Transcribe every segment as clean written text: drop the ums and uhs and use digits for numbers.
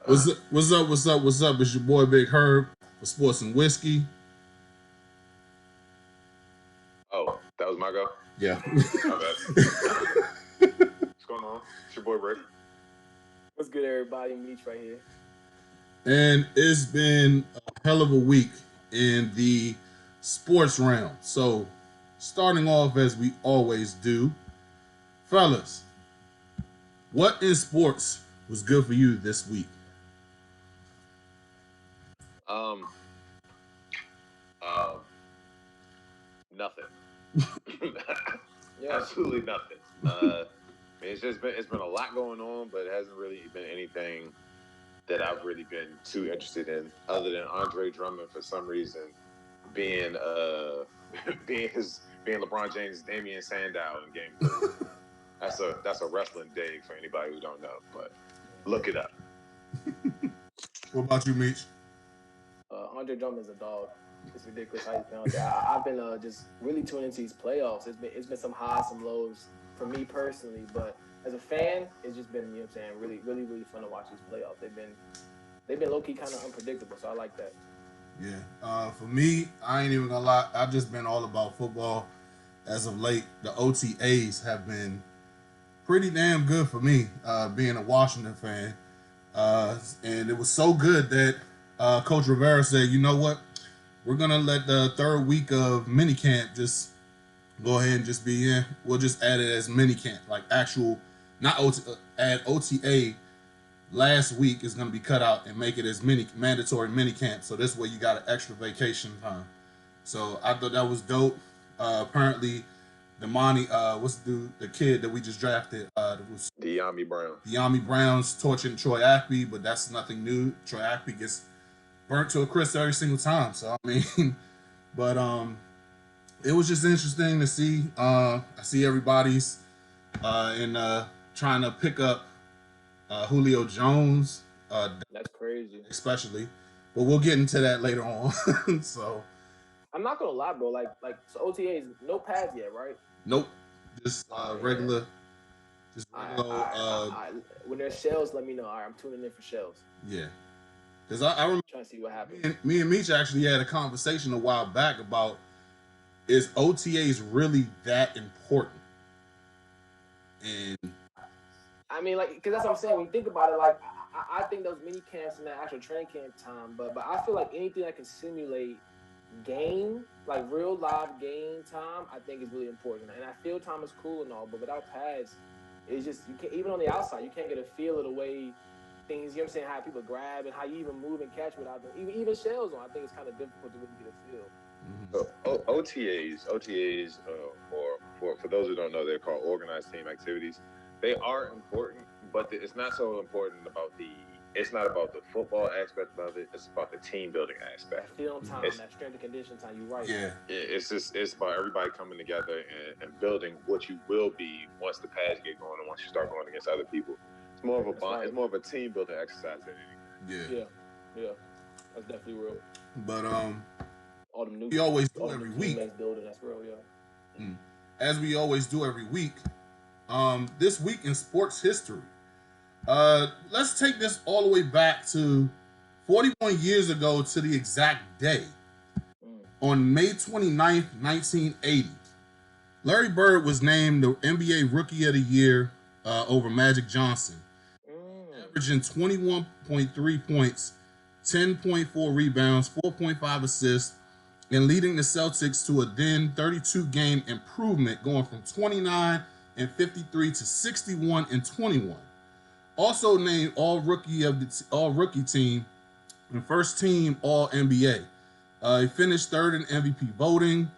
What's up? What's up? What's up? What's up? It's your boy Big Herb for Sports and Whiskey. Oh, that was my go. Yeah. My bad. What's going on? It's your boy Rick. What's good, everybody? Meech right here. And it's been a hell of a week in the sports realm. So, starting off as we always do, fellas, what in sports was good for you this week? Um, um, Nothing. Yeah. Absolutely nothing. It's been a lot going on, but it hasn't really been anything that I've really been too interested in, other than Andre Drummond for some reason being being LeBron James' Damian Sandow in Game 3. That's a wrestling dig for anybody who don't know, but look it up. What about you, Meech? Andre Drummond is a dog. It's ridiculous how he's been out there. I've been just really tuning into these playoffs. It's been some highs, some lows for me personally, but as a fan, it's just been, you know what I'm saying, really, really, really fun to watch these playoffs. They've been low key kind of unpredictable, so I like that. Yeah. For me, I ain't even gonna lie. I've just been all about football as of late. The OTAs have been pretty damn good for me, being a Washington fan. And it was so good that Coach Rivera said, you know what? We're going to let the third week of minicamp just go ahead and just be in. We'll just add it as minicamp, like actual, not add OTA last week is going to be cut out and make it as mandatory minicamp. So this way you got an extra vacation time. So I thought that was dope. Apparently, what's the kid that we just drafted? Was De'Ami Brown. De'Ami Brown's torching Troy Apke, but that's nothing new. Troy Apke gets burnt to a crisp every single time. So I mean, but it was just interesting to see. I see everybody's in trying to pick up Julio Jones. That's crazy. Especially, but we'll get into that later on. So I'm not gonna lie, bro. So OTAs, no pads yet, right? nope, just regular. Just regular. When there's shells, let me know. All right, I'm tuning in for shells. Yeah, because I remember trying to see what happens. Me and Meech actually had a conversation a while back about, is OTAs really that important? And I mean, like, because that's what I'm saying. When you think about it, like, I think those mini camps and that actual training camp time, but I feel like anything that can simulate game, like real live game time, I think is really important. And I feel time is cool and all, but without pads, it's just, you can't, even on the outside, you can't get a feel of the way things, you know what I'm saying, how people grab and how you even move and catch without them. Even shells on, I think it's kind of difficult to really get a feel. So, OTAs, or for those who don't know, they're called organized team activities. They are important, but it's not so important it's not about the football aspect of it. It's about the team building aspect. That film time, that strength and condition time. You're right. Yeah. It's about everybody coming together and building what you will be once the pads get going and once you start going against other people. It's more of a bond. Right. It's more of a team building exercise than anything. Yeah. That's definitely real. But all them new. We always do every week. Building, that's real, yeah. As we always do every week. This week in sports history. Let's take this all the way back to 41 years ago to the exact day. On May 29th, 1980, Larry Bird was named the NBA Rookie of the Year over Magic Johnson, averaging 21.3 points, 10.4 rebounds, 4.5 assists, and leading the Celtics to a then 32-game improvement, going from 29 and 53 to 61 and 21. Also named all rookie team and first team All NBA. He finished third in MVP voting.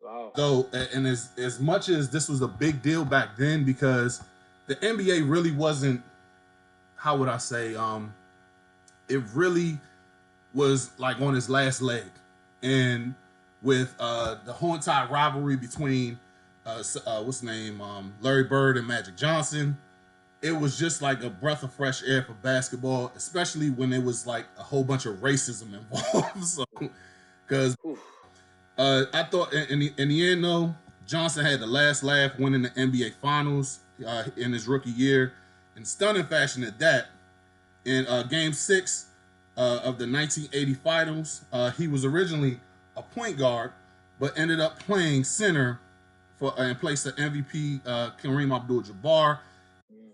Wow. So, and as much as this was a big deal back then, because the NBA really wasn't, how would I say, it really was like on his last leg. And with the whole entire rivalry between Larry Bird and Magic Johnson, it was just like a breath of fresh air for basketball, especially when it was like a whole bunch of racism involved. So, because I thought in the end, though, Johnson had the last laugh winning the NBA Finals in his rookie year, in stunning fashion at that. in Game 6 of the 1980 finals. He was originally a point guard, but ended up playing center in place of MVP Kareem Abdul-Jabbar.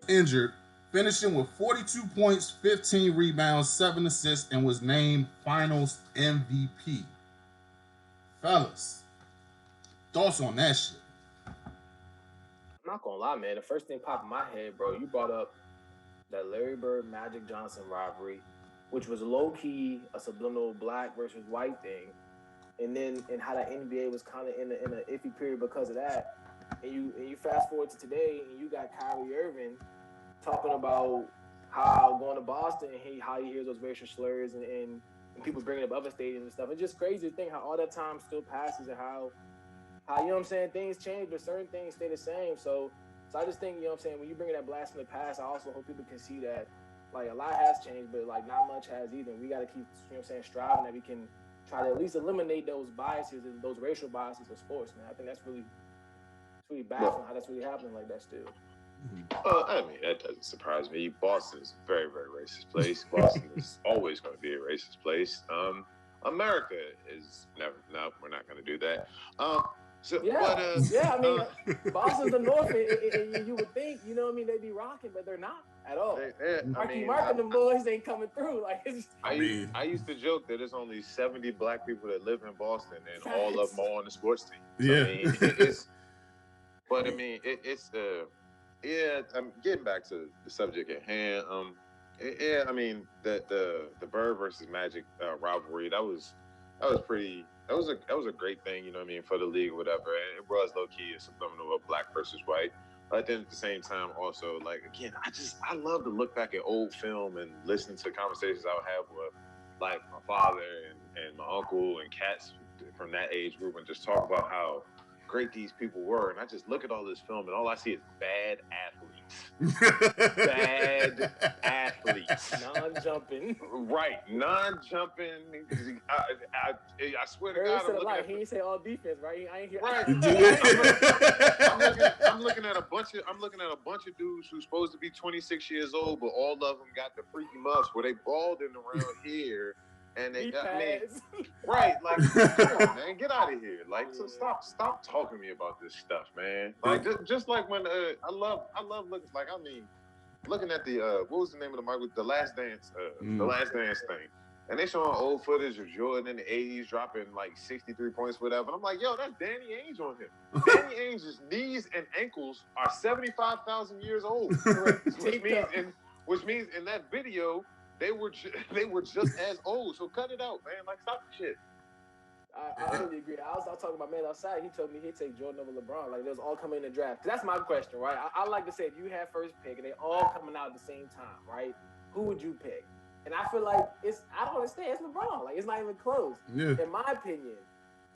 Injured, finishing with 42 points, 15 rebounds, 7 assists, and was named Finals MVP. Fellas, thoughts on that shit? I'm not gonna lie, man. The first thing popped in my head, bro, you brought up that Larry Bird Magic Johnson rivalry, which was low key a subliminal black versus white thing, and how that NBA was kind of in an iffy period because of that. And you fast forward to today, and you got Kyrie Irving talking about how going to Boston, how he hears those racial slurs and people bringing up other stadiums and stuff. It's just crazy to think how all that time still passes and how you know what I'm saying, things change, but certain things stay the same. So I just think, you know what I'm saying, when you bring that blast from the past, I also hope people can see that, like, a lot has changed, but, like, not much has either. We got to keep, you know what I'm saying, striving that we can try to at least eliminate those biases and those racial biases in sports, man. I think that's really baffling how that's really happening like that still. I mean, that doesn't surprise me. Boston is a very, very racist place. Boston is always going to be a racist place. America is never. No, we're not going to do that. I mean, Boston's the North, and you would think, you know what I mean, they'd be rocking, but they're not at all. Mark and the boys ain't coming through. Like, I used to joke that there's only 70 black people that live in Boston, and all of them are on the sports team. So, I mean, I'm getting back to the subject at hand. I mean, the Bird versus Magic rivalry, that was a great thing, you know what I mean, for the league or whatever. And it was low key a subliminal of black versus white. But then at the same time, also, like, again, I love to look back at old film and listen to conversations I would have with, like, my father and my uncle and cats from that age group, and just talk about how great these people were. And I just look at all this film, and all I see is bad athletes. Bad athletes. Non-jumping. Right. Non-jumping. I swear to God, he ain't say all defense, right? I ain't hear. Right. I'm looking at a bunch of dudes who's supposed to be 26 years old, but all of them got the freaky muffs where they balding around here. And they got me right, like, come on, man, get out of here. Like, so stop talking to me about this stuff, man. Like, just like when I love looking, like, I mean, looking at the what was the name of the Michael, the Last Dance, the Last Dance thing, and they showing old footage of Jordan in the '80s dropping like 63 points, whatever. And I'm like, yo, that's Danny Ainge on him. Danny Ainge's knees and ankles are 75,000 years old, which means in that video, they were just as old. So cut it out, man. Like, stop the shit. I really agree. I was talking about man outside. He told me he'd take Jordan over LeBron. Like, those all coming in the draft. That's my question, right? I like to say, if you had first pick and they all coming out at the same time, right? Who would you pick? And I feel like I don't understand. It's LeBron. Like, it's not even close. Yeah. In my opinion,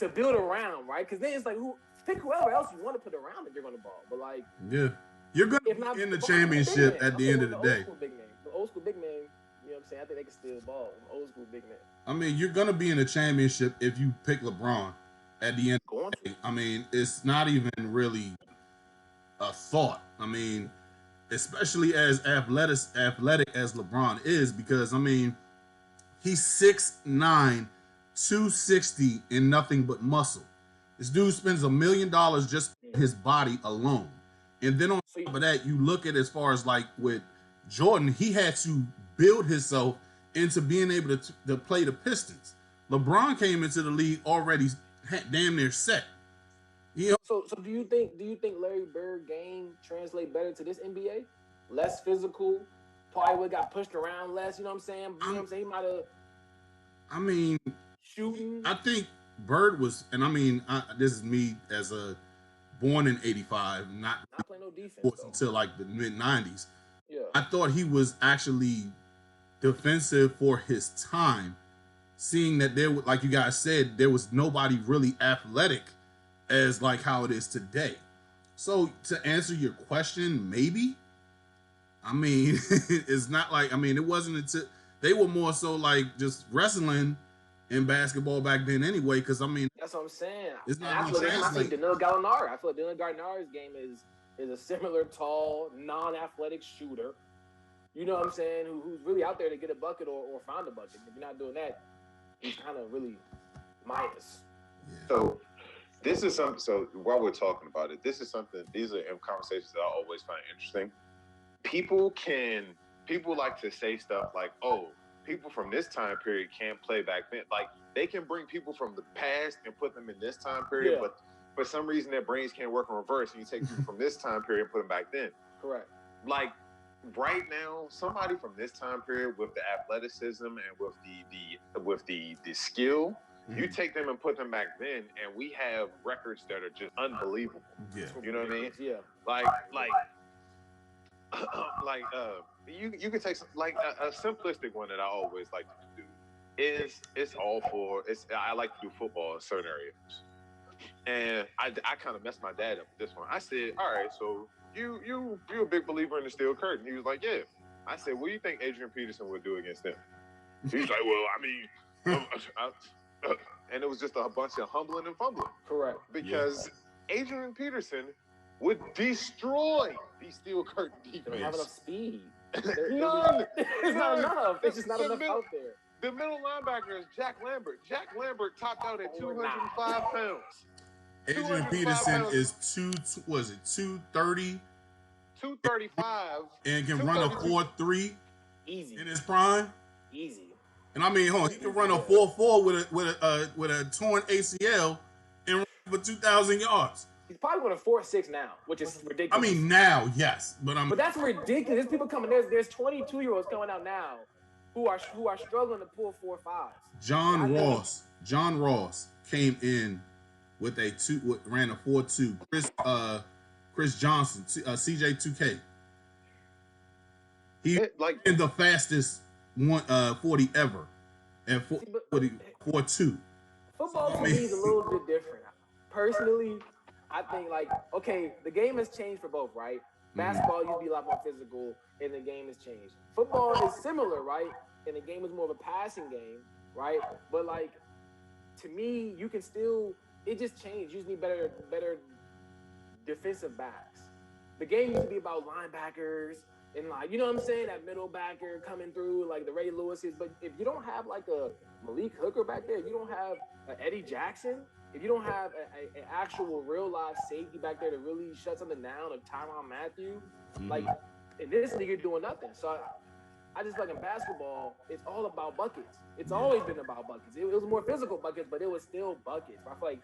to build around, right? Because then it's like, pick whoever else you want to put around that you're going to ball. But, like, yeah, you're going to be in the championship at the end of the day. The old school big man. You know what I'm saying? I think they can still ball. Old school big man. I mean, you're going to be in a championship if you pick LeBron at the end of the day. I mean, it's not even really a thought. I mean, especially as athletic as LeBron is, because, I mean, he's 6'9", 260, and nothing but muscle. This dude spends $1 million just on his body alone. And then on top of that, you look at as far as like with Jordan, he had to build himself into being able to play the Pistons. LeBron came into the league already damn near set. You know? So do you think Larry Bird game translate better to this NBA? Less physical, probably would got pushed around less. You know what I'm saying? You know what I'm saying? He might have. I mean, shooting. I think Bird was, and I mean, this is me as a born in '85, not playing no defense until like the mid '90s. Yeah, I thought he was actually defensive for his time, seeing that there, like you guys said, there was nobody really athletic as like how it is today. So to answer your question, maybe. I mean, it's not like, I mean, it wasn't until they were more so like just wrestling in basketball back then anyway, because I mean, that's what I'm saying. It's not I feel like Danilo Gallinari. I feel like Danilo Gallinari's game is a similar tall, non-athletic shooter. you know what I'm saying, who's really out there to get a bucket or find a bucket. If you're not doing that, he's kind of really minus. Yeah. So this is something. So while we're talking about it, this is something. These are conversations that I always find interesting. People like to say stuff like, "Oh, people from this time period can't play back then." Like they can bring people from the past and put them in this time period, but for some reason their brains can't work in reverse, and you take people from this time period and put them back then. Correct. Like right now, somebody from this time period with the athleticism and with the skill. You take them and put them back then, and we have records that are just unbelievable. Yeah. You know what I mean? Yeah. Like you can take some, like a simplistic one that I always like to do is I like to do football in certain areas, and I kind of messed my dad up with this one. I said, all right, so you a big believer in the steel curtain? He was like, yeah. I said, what do you think Adrian Peterson would do against them? He's like, well, I mean, and it was just a bunch of humbling and fumbling. Correct. Because Adrian Peterson would destroy the steel curtain defense. They don't have enough speed. None. It's not enough. It's just not enough out there. The middle linebacker is Jack Lambert. Jack Lambert topped out at 205 pounds. Adrian Peterson is 230? 235. And can run a 4.3 easy in his prime. Easy. And I mean, he can run a 4.4 with a torn ACL and run for 2,000 yards. He's probably going to 4.6 now, which is ridiculous. I mean, now, yes, but that's ridiculous. There's people coming. There's 22-year-olds coming out now who are struggling to pull 4.5s. John Ross came in with ran a 4.2. Chris Johnson, CJ2K. He in the fastest 40 ever at 4.2. Football to me is a little bit different. Personally, I think okay, the game has changed for both, right? Basketball used to be a lot more physical, and the game has changed. Football is similar, right? And the game is more of a passing game, right? But to me, you can still. It just changed. You just need better defensive backs. The game used to be about linebackers and you know what I'm saying, that middle backer coming through the Ray Lewis's. But if you don't have a Malik Hooker back there, if you don't have Eddie Jackson, if you don't have an actual real life safety back there to really shut something down, or Tyrann Mathieu, in this league you're doing nothing. So I just in basketball, it's all about buckets. It's always been about buckets. It was more physical buckets, but it was still buckets. I feel like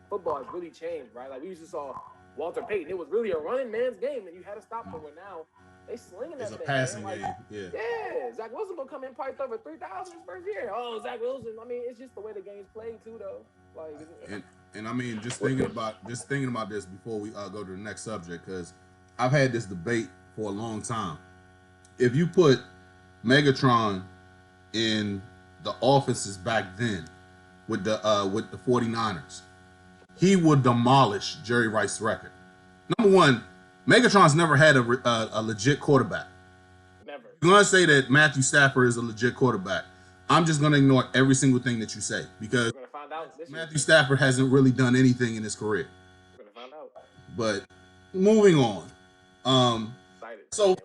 football has really changed, right? We used to saw Walter Payton. It was really a running man's game, and you had to stop them. Where now they slinging that thing. It's a passing game. Yeah. Zach Wilson gonna come in probably throw for 3,000 his first year. Oh, Zach Wilson. I mean, it's just the way the game's played too, though. And I mean, just thinking about this before we go to the next subject, because I've had this debate for a long time. If you put Megatron in the offices back then with the 49ers, he would demolish Jerry Rice's record. Number one, Megatron's never had a legit quarterback. Never. You're gonna say that Matthew Stafford is a legit quarterback. I'm just gonna ignore every single thing that you say, because we're gonna find out Matthew Stafford hasn't really done anything in his career. We're gonna find out. But moving on. So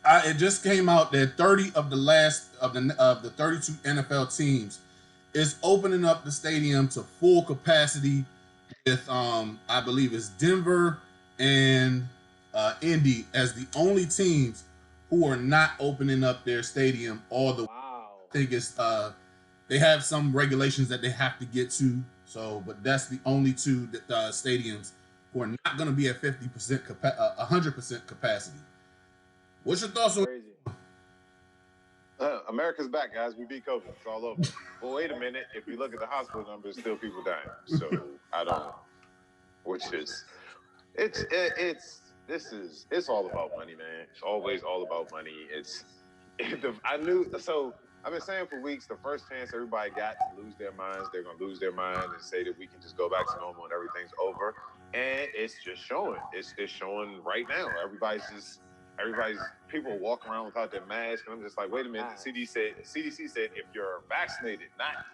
it just came out that 30 of the 32 NFL teams is opening up the stadium to full capacity with I believe it's Denver and Indy as the only teams who are not opening up their stadium all the way. Wow. I think it's they have some regulations that they have to get to. So, but that's the only two stadiums who are not going to be at 100% capacity. What's your thoughts on? Crazy. America's back, guys. We beat COVID. It's all over. Well, wait a minute. If you look at the hospital numbers, still people dying. So I don't. Which is, it's all about money, man. It's always all about money. I've been saying for weeks, the first chance everybody got to lose their minds, they're gonna lose their mind and say that we can just go back to normal and everything's over. And it's just showing. It's showing right now. Everybody's people walking around without their mask, and I'm just like, wait a minute. The CDC said if you're vaccinated, not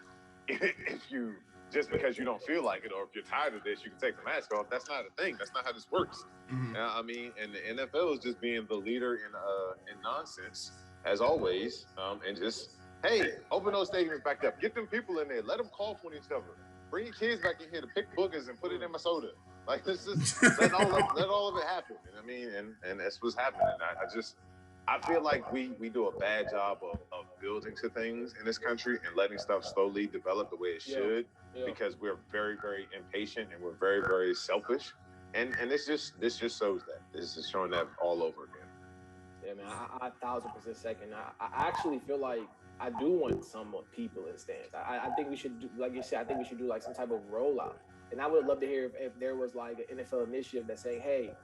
if you just because you don't feel like it, or if you're tired of this, you can take the mask off. That's not a thing. That's not how this works. I mean, and the NFL is just being the leader in nonsense as always, and just hey, open those stadiums back up, get them people in there, let them cough on each other, bring your kids back in here to pick boogers and put it in my soda. Like let's just let all of it happen. And I mean, and that's what's happening. I feel like we do a bad job of building to things in this country and letting stuff slowly develop the way it should, because we're very, very impatient and we're very, very selfish. And this just shows that. This is showing that all over again. Yeah, man, I 1,000% second. I actually feel like I do want some people in the stands. I think we should do, like you said, I think we should do like some type of rollout. And I would love to hear if there was like an NFL initiative that's saying, hey,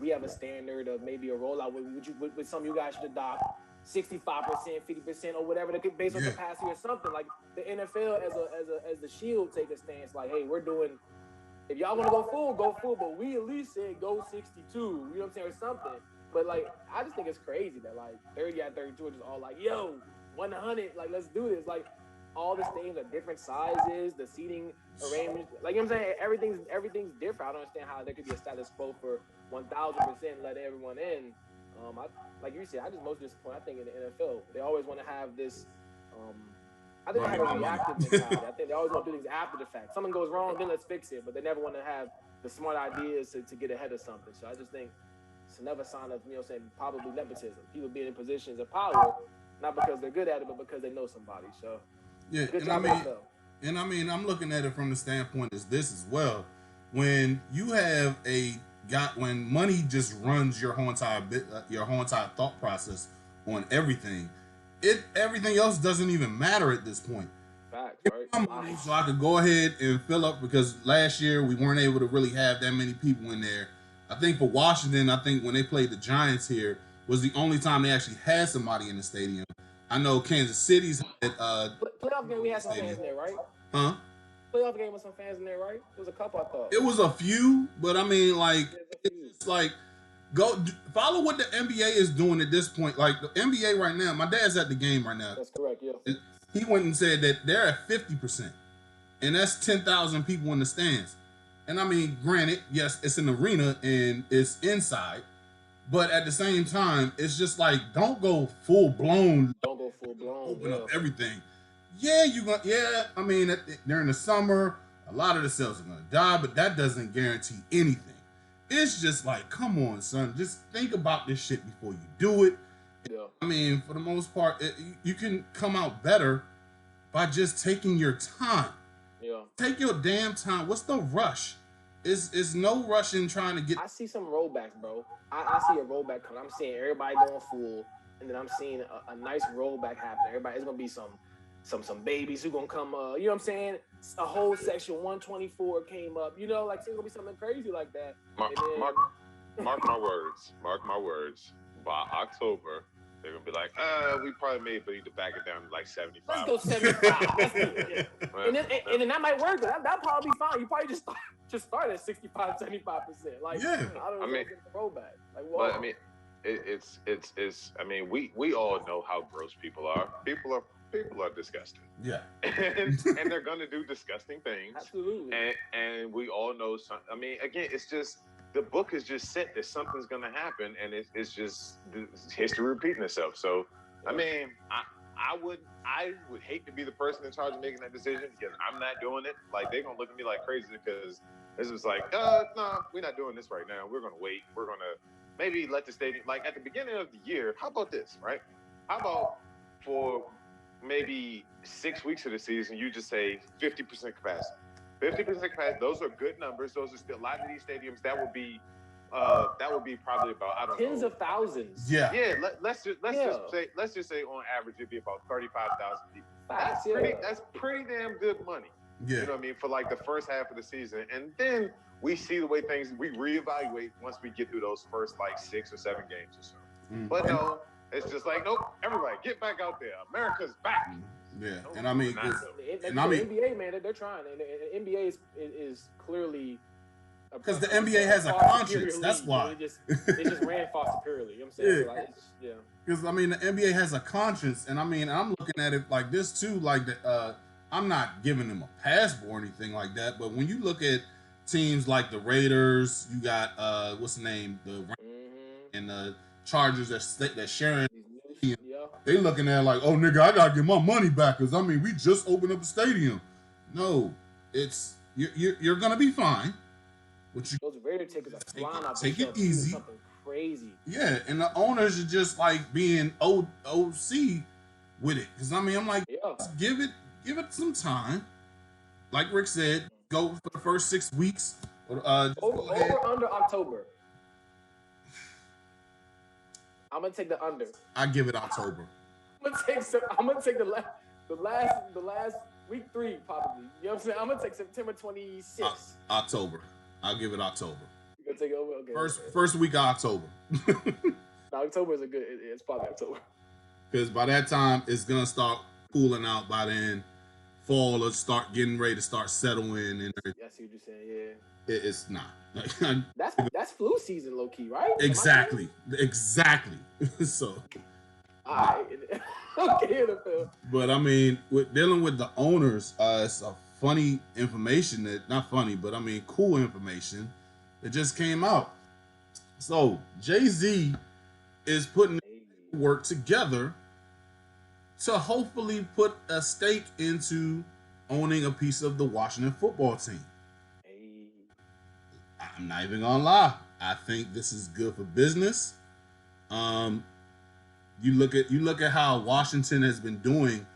we have a standard of maybe a rollout with some of you guys should adopt 65%, 50%, or whatever, based on capacity or something. Like the NFL as the shield take a stance, like, hey, we're doing, if y'all want to go full, but we at least said go 62, you know what I'm saying, or something. But like, I just think it's crazy that like 30 out 32 are just all like, yo, 100, like let's do this. Like all the stadiums are different sizes, the seating arrangement, like you know what I'm saying, everything's different. I don't understand how there could be a status quo for 1,000% let everyone in. Like you said, I just most disappointed. I think in the NFL, they always want to have this. I think they have a reactive mentality. I think they always want to do things after the fact. Something goes wrong, then let's fix it. But they never want to have the smart ideas to get ahead of something. So I just think it's another sign of, you know, saying probably nepotism. People being in positions of power, not because they're good at it, but because they know somebody. So yeah, good and job I mean, I'm looking at it from the standpoint as this as well. When you have when money just runs your whole entire thought process on everything, everything else doesn't even matter at this point. Facts, right? So I could go ahead and fill up, because last year we weren't able to really have that many people in there. I think for Washington, when they played the Giants here, was the only time they actually had somebody in the stadium. I know Kansas City's had playoff game, we had some fans in there, right? Huh? Playoff game with some fans in there, right? It was a couple, I thought. It was a few, but I mean, like, it's just like, follow what the NBA is doing at this point. Like the NBA right now, my dad's at the game right now. That's correct, yeah. He went and said that they're at 50%, and that's 10,000 people in the stands. And I mean, granted, yes, it's an arena and it's inside, but at the same time, it's just like, don't go full blown. Open up everything. Yeah, I mean, during the summer, a lot of the sales are gonna die, but that doesn't guarantee anything. It's just like, come on, son, just think about this shit before you do it. Yeah. I mean, for the most part, you can come out better by just taking your time. Yeah. Take your damn time. What's the rush? It's no rush in trying to get. I see some rollbacks, bro. I see a rollback coming. I'm seeing everybody going full, and then I'm seeing a nice rollback happen. It's gonna be some babies who gonna come. You know what I'm saying? A whole section 124 came up. You know, like it's gonna be something crazy like that. Mark my words. Mark my words. By October, they're gonna be like, we probably need to back it down to like 75. Let's go 75. Yeah. And then that might work. That probably be fine. You probably just start at 65, 75%. Like, yeah. I don't know. Get the rollback. Like, wow. But I mean, it's. I mean, we all know how gross people are. People are disgusting. Yeah. and they're gonna do disgusting things. Absolutely. And we all know some. I mean, again, it's just. The book is just set that something's going to happen, and it's just history repeating itself. So, I mean, I would hate to be the person in charge of making that decision, because I'm not doing it. Like, they're going to look at me like crazy, because it's just like, no, we're not doing this right now. We're going to wait. We're going to maybe let the stadium, like at the beginning of the year, how about this, right? How about for maybe 6 weeks of the season, you just say 50% capacity. 50% capacity, those are good numbers. Those are still, a lot of these stadiums, that would be probably about, I don't know, tens of thousands. Yeah. Yeah. Let's just say on average it'd be about 35,000 people. That's pretty damn good money. Yeah. You know what I mean, for like the first half of the season, and then we see the way things, we reevaluate once we get through those first like 6 or 7 games or so. Mm-hmm. But no, it's just like, nope, everybody get back out there. America's back. Yeah, no, and I mean, the NBA, man, they're trying. And the NBA is clearly because the NBA has a conscience. That's why it just ran far superiorly. You know what I'm saying? Yeah. Yeah. Because I mean, the NBA has a conscience, and I mean, I'm looking at it like this too. Like I'm not giving them a pass or anything like that. But when you look at teams like the Raiders, you got what's the name, the and the Chargers that sharing. Yeah. They looking at it like, oh nigga, I gotta get my money back because I mean we just opened up a stadium. No, it's you're gonna be fine. But you Those Raider tickets are flying off the take it shelf. easy. Something crazy. Yeah, and the owners are just like being OC with it. Because I mean, I'm like, Yeah. give it some time. Like Rick said, go for the first 6 weeks. Just over under October. I'm gonna take the under. I give it October. I'm gonna take the last week 3 probably. You know what I'm saying? I'm gonna take September 26th. October. I'll give it October. You gonna take it over? Okay. First week of October. No, October is a good. It's probably October. Because by that time it's gonna start cooling out. By then, fall will start getting ready to start settling and everything. I see what you're saying. Yeah. It's not. That's flu season, low key, right? Exactly. So. All right. Okay, NFL. But I mean, with dealing with the owners, it's a funny information that not funny, but I mean cool information that just came out. So Jay-Z is putting work together to hopefully put a stake into owning a piece of the Washington football team. I'm not even gonna lie. I think this is good for business. You look at how Washington has been doing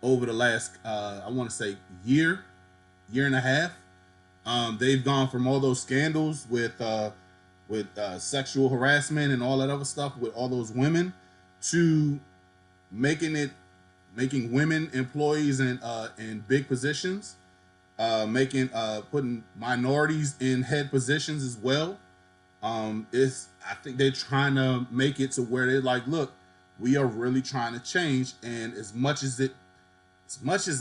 over the last I want to say year and a half. They've gone from all those scandals with sexual harassment and all that other stuff with all those women to making women employees in big positions. Putting minorities in head positions as well. I think they're trying to make it to where they're like, look, we are really trying to change. And as much as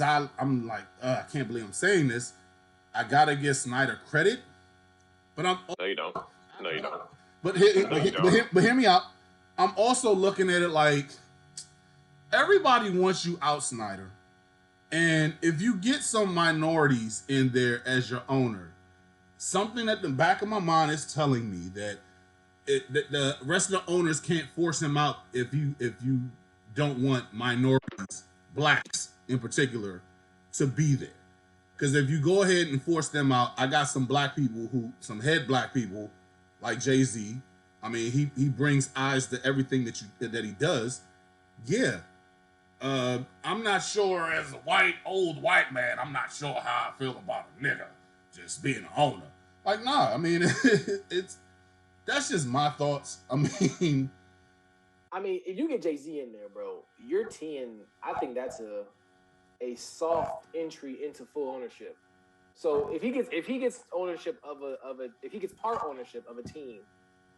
I'm like, I can't believe I'm saying this. I gotta give Snyder credit, but No, you don't. But hear me out. I'm also looking at it like everybody wants you out, Snyder. And if you get some minorities in there as your owner, something at the back of my mind is telling me that the rest of the owners can't force him out if you don't want minorities, blacks in particular, to be there. Because if you go ahead and force them out, I got some head black people like Jay-Z. I mean, he brings eyes to everything that he does. Yeah. I'm not sure as a old white man, I'm not sure how I feel about a nigga just being an owner. Like, nah, I mean, that's just my thoughts. I mean, if you get Jay-Z in there, bro, you're teeing. I think that's a soft entry into full ownership. So if he gets ownership if he gets part ownership of a team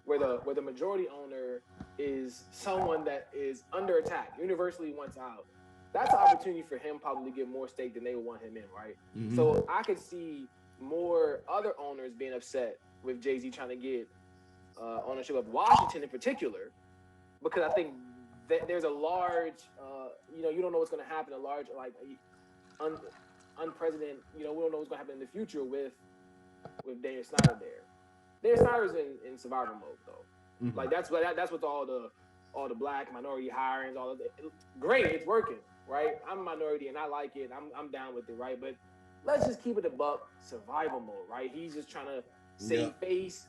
where the majority owner is someone that is under attack, universally wants out, that's an opportunity for him probably to get more stake than they would want him in, right? Mm-hmm. So I could see more other owners being upset with Jay-Z trying to get ownership of Washington in particular, because I think that there's a large, you don't know what's going to happen, a large, like, unprecedented, we don't know what's going to happen in the future with Daniel Snyder there. Daniel Snyder's in survival mode, though. Mm-hmm. Like, that's what all the black minority hirings, all of it. Great, it's working, right? I'm a minority and I like it. I'm down with it, right? But let's just keep it a buck, survival mode, right? He's just trying to save face,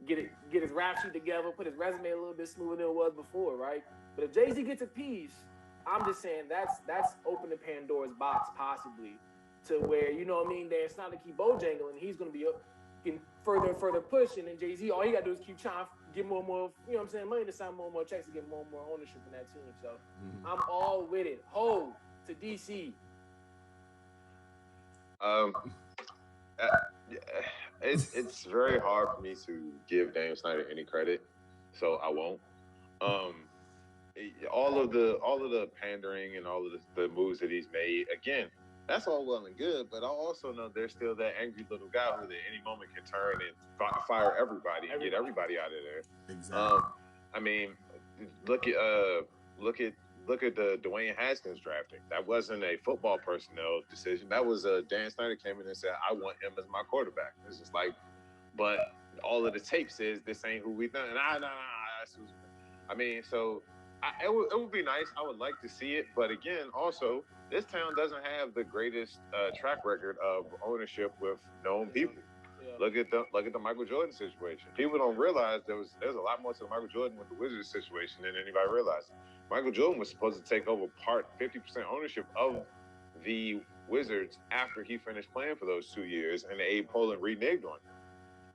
get his rap sheet together, put his resume a little bit smoother than it was before, right? But if Jay-Z gets a piece, I'm just saying that's opening Pandora's box possibly to where, you know what I mean, there's not to keep Bojangling, he's going to be getting further and further push, and then Jay-Z, all he got to do is keep trying to get more and more, you know what I'm saying, money to sign more and more checks to get more and more ownership in that team. So I'm all with it. Ho to DC. It's very hard for me to give Daniel Snyder any credit, so I won't. All of the pandering and all of the moves that he's made, again, that's all well and good, but I also know there's still that angry little guy who at any moment can turn and fire everybody and get everybody out of there. Exactly. I mean, look at look at the Dwayne Haskins drafting. That wasn't a football personnel decision. That was Dan Snyder came in and said, I want him as my quarterback. It's just like, but all of the tape says this ain't who we think. And I mean, so it would be nice. I would like to see it. But again, also, this town doesn't have the greatest track record of ownership with known people. Yeah. Look at the Michael Jordan situation. People don't realize there's a lot more to the Michael Jordan with the Wizards situation than anybody realized. Michael Jordan was supposed to take over 50% ownership of the Wizards after he finished playing for those 2 years, and Abe Pollin reneged on it.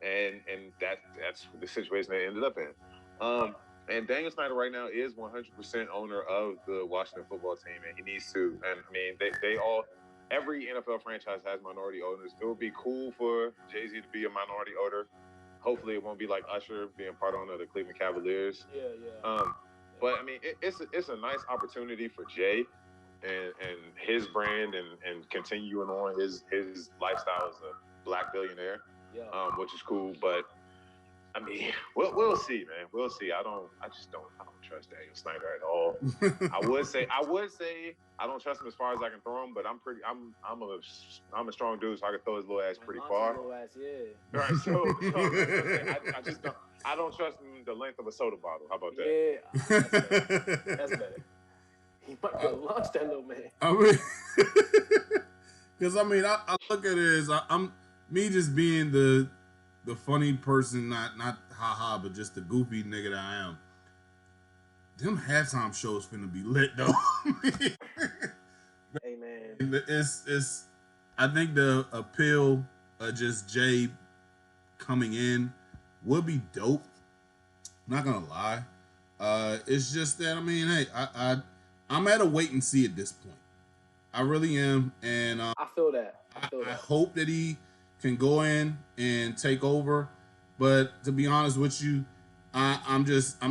And that's the situation they ended up in. And Daniel Snyder right now is 100% owner of the Washington football team, and he needs to. And I mean, they all. Every NFL franchise has minority owners. It would be cool for Jay-Z to be a minority owner. Hopefully, it won't be like Usher being part owner of the Cleveland Cavaliers. Yeah. But I mean, it's a nice opportunity for Jay and his brand and continuing on his lifestyle as a black billionaire, which is cool. But I mean, we'll see, man. We'll see. I don't trust Daniel Snyder at all. I would say I don't trust him as far as I can throw him, but I'm a strong dude, so I can throw his little ass pretty far. Little ass, yeah. Right. So I just don't trust him the length of a soda bottle. How about that? Yeah, that's better. He might go launch that little man. I mean, because I mean, I look at it as I'm me just being the funny person, not haha, but just the goofy nigga that I am. Them halftime shows finna be lit though. Hey man, it's I think the appeal of just Jay coming in would be dope. I'm not gonna lie. It's just that I mean, hey, I'm at a wait and see at this point. I really am, and I feel that. I hope that he can go in and take over, but to be honest with you, I'm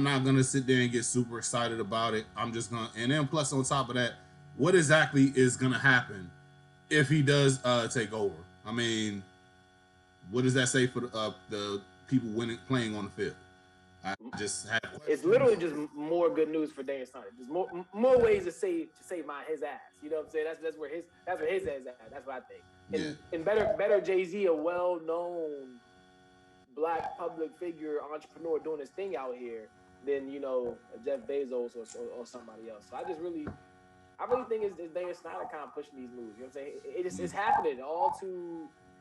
not gonna sit there and get super excited about it. I'm just gonna, and then plus on top of that, what exactly is gonna happen if he does take over? I mean, what does that say for the people playing on the field? I just have questions. It's literally just more good news for Daniel Snyder. There's more ways to save his ass. You know what I'm saying? That's where his ass is at. That's what I think. And better Jay-Z, a well-known black public figure entrepreneur doing his thing out here than Jeff Bezos or somebody else. So I really think it's Daniel Snyder kind of pushing these moves. You know what I'm saying? It's happening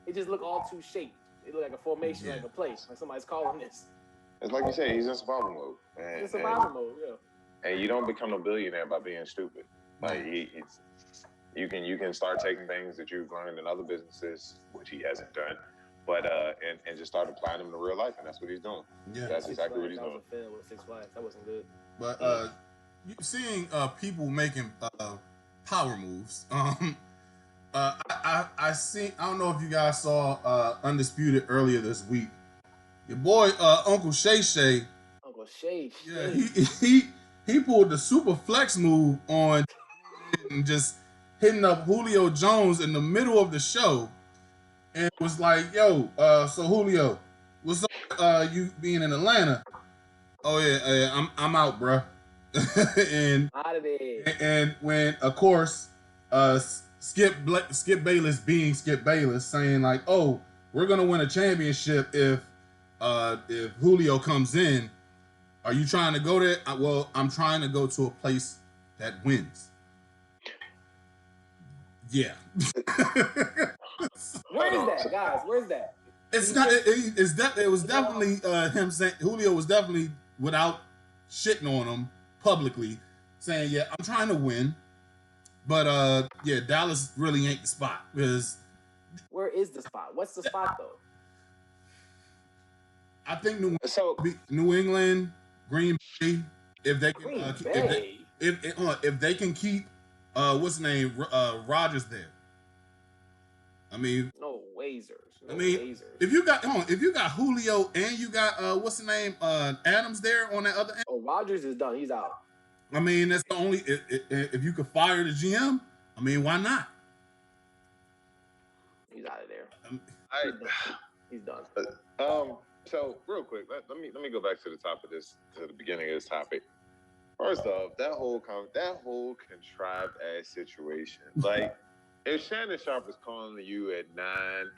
it just look all too shaped. It look like a formation, like a place, like somebody's calling this. It's like you say, he's in survival mode. In survival mode, yeah. And you don't become a billionaire by being stupid. Like you can start taking things that you've learned in other businesses, which he hasn't done, but and just start applying them to real life, and that's what he's doing. Yeah, that's exactly what he's doing. That was a fail with 6 Flags. That wasn't good. But you seeing people making power moves. I don't know if you guys saw Undisputed earlier this week. Your boy Uncle Shay Shay. Uncle Shay. Yeah, he pulled the super flex move on and just hitting up Julio Jones in the middle of the show, and was like, "Yo, so Julio, what's up? You being in Atlanta? Oh yeah, I'm out, bruh." And out of there. And when of course Skip Bayless being Skip Bayless saying like, "Oh, we're gonna win a championship if Julio comes in. Are you trying to go there?" Well, I'm trying to go to a place that wins. Yeah. Where is that, guys? Where's that? It's not. It was definitely him saying. Julio was definitely, without shitting on him publicly, saying, "Yeah, I'm trying to win, but yeah, Dallas really ain't the spot." Because where is the spot? What's the spot though? I think New England, Green Bay, if they can, if they can keep what's the name, Rodgers there. I mean, no Wazers. if you got Julio and you got what's the name, Adams there on that other end. Oh, Rodgers is done. He's out. I mean, that's the only if you could fire the GM. I mean, why not? He's out of there. He's done. So real quick, let me go back to the top of this, to the beginning of this topic. First off, that whole contrived ass situation. Like, if Shannon Sharp is calling you at 9,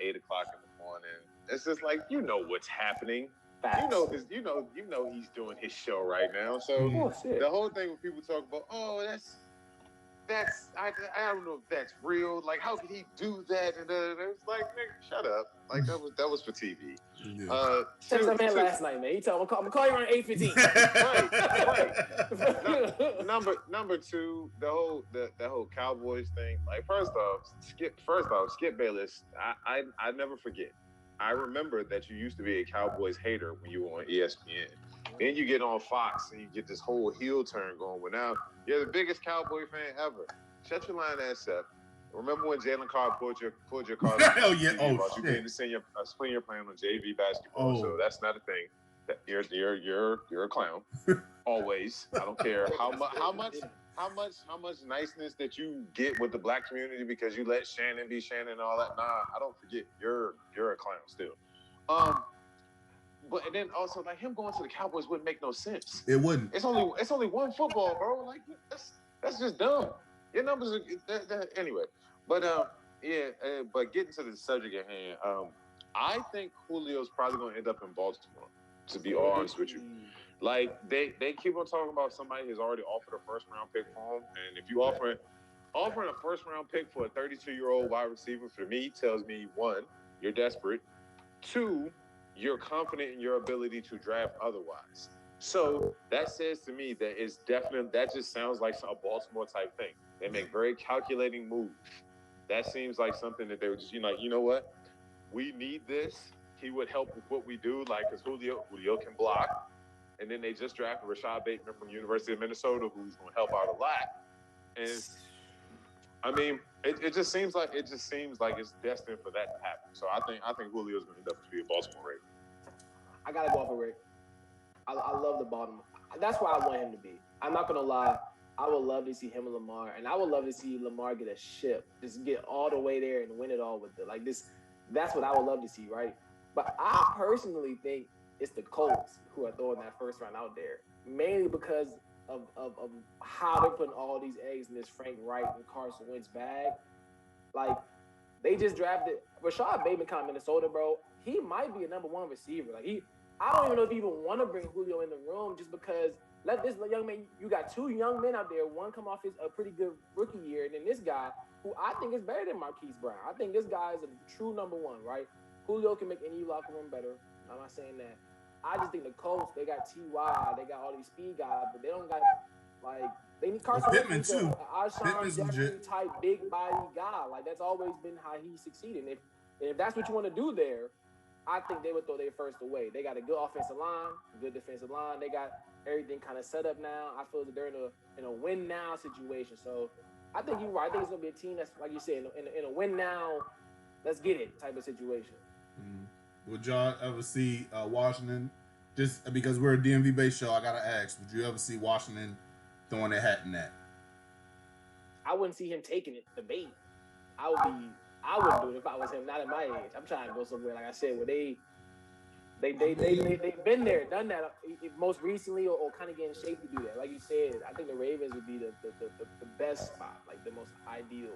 8 o'clock in the morning, it's just like you know what's happening. Facts. You know he's doing his show right now. So the whole thing when people talk about, oh, I don't know if that's real. Like, how could he do that? And it's like, nigga, shut up. Like that was for TV. Yeah. Text that man last night, man. He told me I'm gonna call you around 8:15. right. Number two, that whole Cowboys thing. Like, first off, Skip Bayless. I never forget. I remember that you used to be a Cowboys hater when you were on ESPN. Then you get on Fox and you get this whole heel turn going. Well, now you're the biggest Cowboy fan ever. Shut your lying ass up. Remember when Jalen Carr pulled your card? Hell yeah! Oh about shit! You came to send your senior playing on JV basketball, so that's not a thing. That you're a clown. Always. I don't care how much niceness that you get with the black community because you let Shannon be Shannon and all that. Nah, I don't forget. You're a clown still. But and then also like him going to the Cowboys wouldn't make no sense. It wouldn't. It's only one football, bro. Like that's just dumb. Your numbers are anyway. But but getting to the subject at hand, I think Julio's probably going to end up in Baltimore. To be honest with you, like they keep on talking about somebody who's already offered a first round pick for him, and if you offering a first round pick for a 32-year-old wide receiver, for me tells me one, you're desperate. Two, you're confident in your ability to draft otherwise. So that says to me that just sounds like a Baltimore type thing. They make very calculating moves. That seems like something that they were just, you know what? We need this. He would help with what we do, like, because Julio can block. And then they just drafted Rashad Bateman from the University of Minnesota, who's going to help out a lot. And, I mean, it just seems like it's destined for that to happen. So I think Julio's going to end up to be a Baltimore Raven. I got to go off of Rick. I love the Baltimore. That's where I want him to be. I'm not going to lie. I would love to see him and Lamar, and I would love to see Lamar get a ship, just get all the way there and win it all with it. Like this, that's what I would love to see, right? But I personally think it's the Colts who are throwing that first round out there, mainly because of how they're putting all these eggs in this Frank Wright and Carson Wentz bag. Like, they just drafted Rashad Bateman coming to Minnesota, bro. He might be a number one receiver. Like I don't even know if you even want to bring Julio in the room just because. Let this young man, you got two young men out there. One come off a pretty good rookie year, and then this guy, who I think is better than Marquise Brown. I think this guy is a true number one, right? Julio can make any locker room better. I'm not saying that. I just think the Colts, they got T.Y., they got all these speed guys, but they don't got, like, they need Carson Pittman, too. Alshon Jeffrey type big body guy. Like, that's always been how he succeeded. And if that's what you want to do there, I think they would throw their first away. They got a good offensive line, good defensive line. They got everything kind of set up now. I feel that they're in a win now situation. So I think you're right. I think it's gonna be a team that's, like you said, in a win now, let's get it type of situation. Would y'all ever see Washington? Just because we're a DMV based show, I gotta ask: would you ever see Washington throwing their hat in that? I wouldn't see him taking it, the bait. I would do it if I was him. Not at my age. I'm trying to go somewhere, like I said, where they've been there, done that. Most recently, or kind of get in shape to do that. Like you said, I think the Ravens would be the best spot, like the most ideal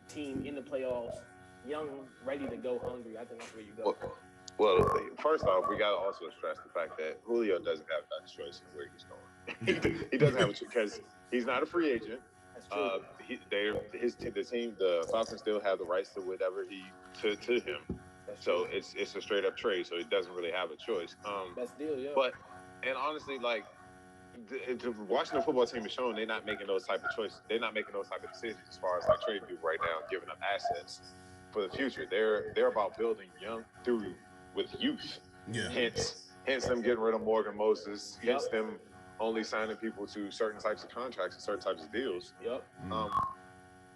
team in the playoffs. Young, ready to go, hungry. I think that's where you go. Well, first off, we gotta also stress the fact that Julio doesn't have that choice in where he's going. He doesn't have a choice because he's not a free agent. That's true. The Falcons still have the rights to whatever to him. So it's a straight up trade. So he doesn't really have a choice. Best deal, yeah. But honestly, like the Washington football team is showing they're not making those type of choices. They're not making those type of decisions as far as like trading people right now and giving up assets for the future. They're about building young through with youth. Yeah. Hence them getting rid of Morgan Moses. Hence them only signing people to certain types of contracts and certain types of deals. Yep.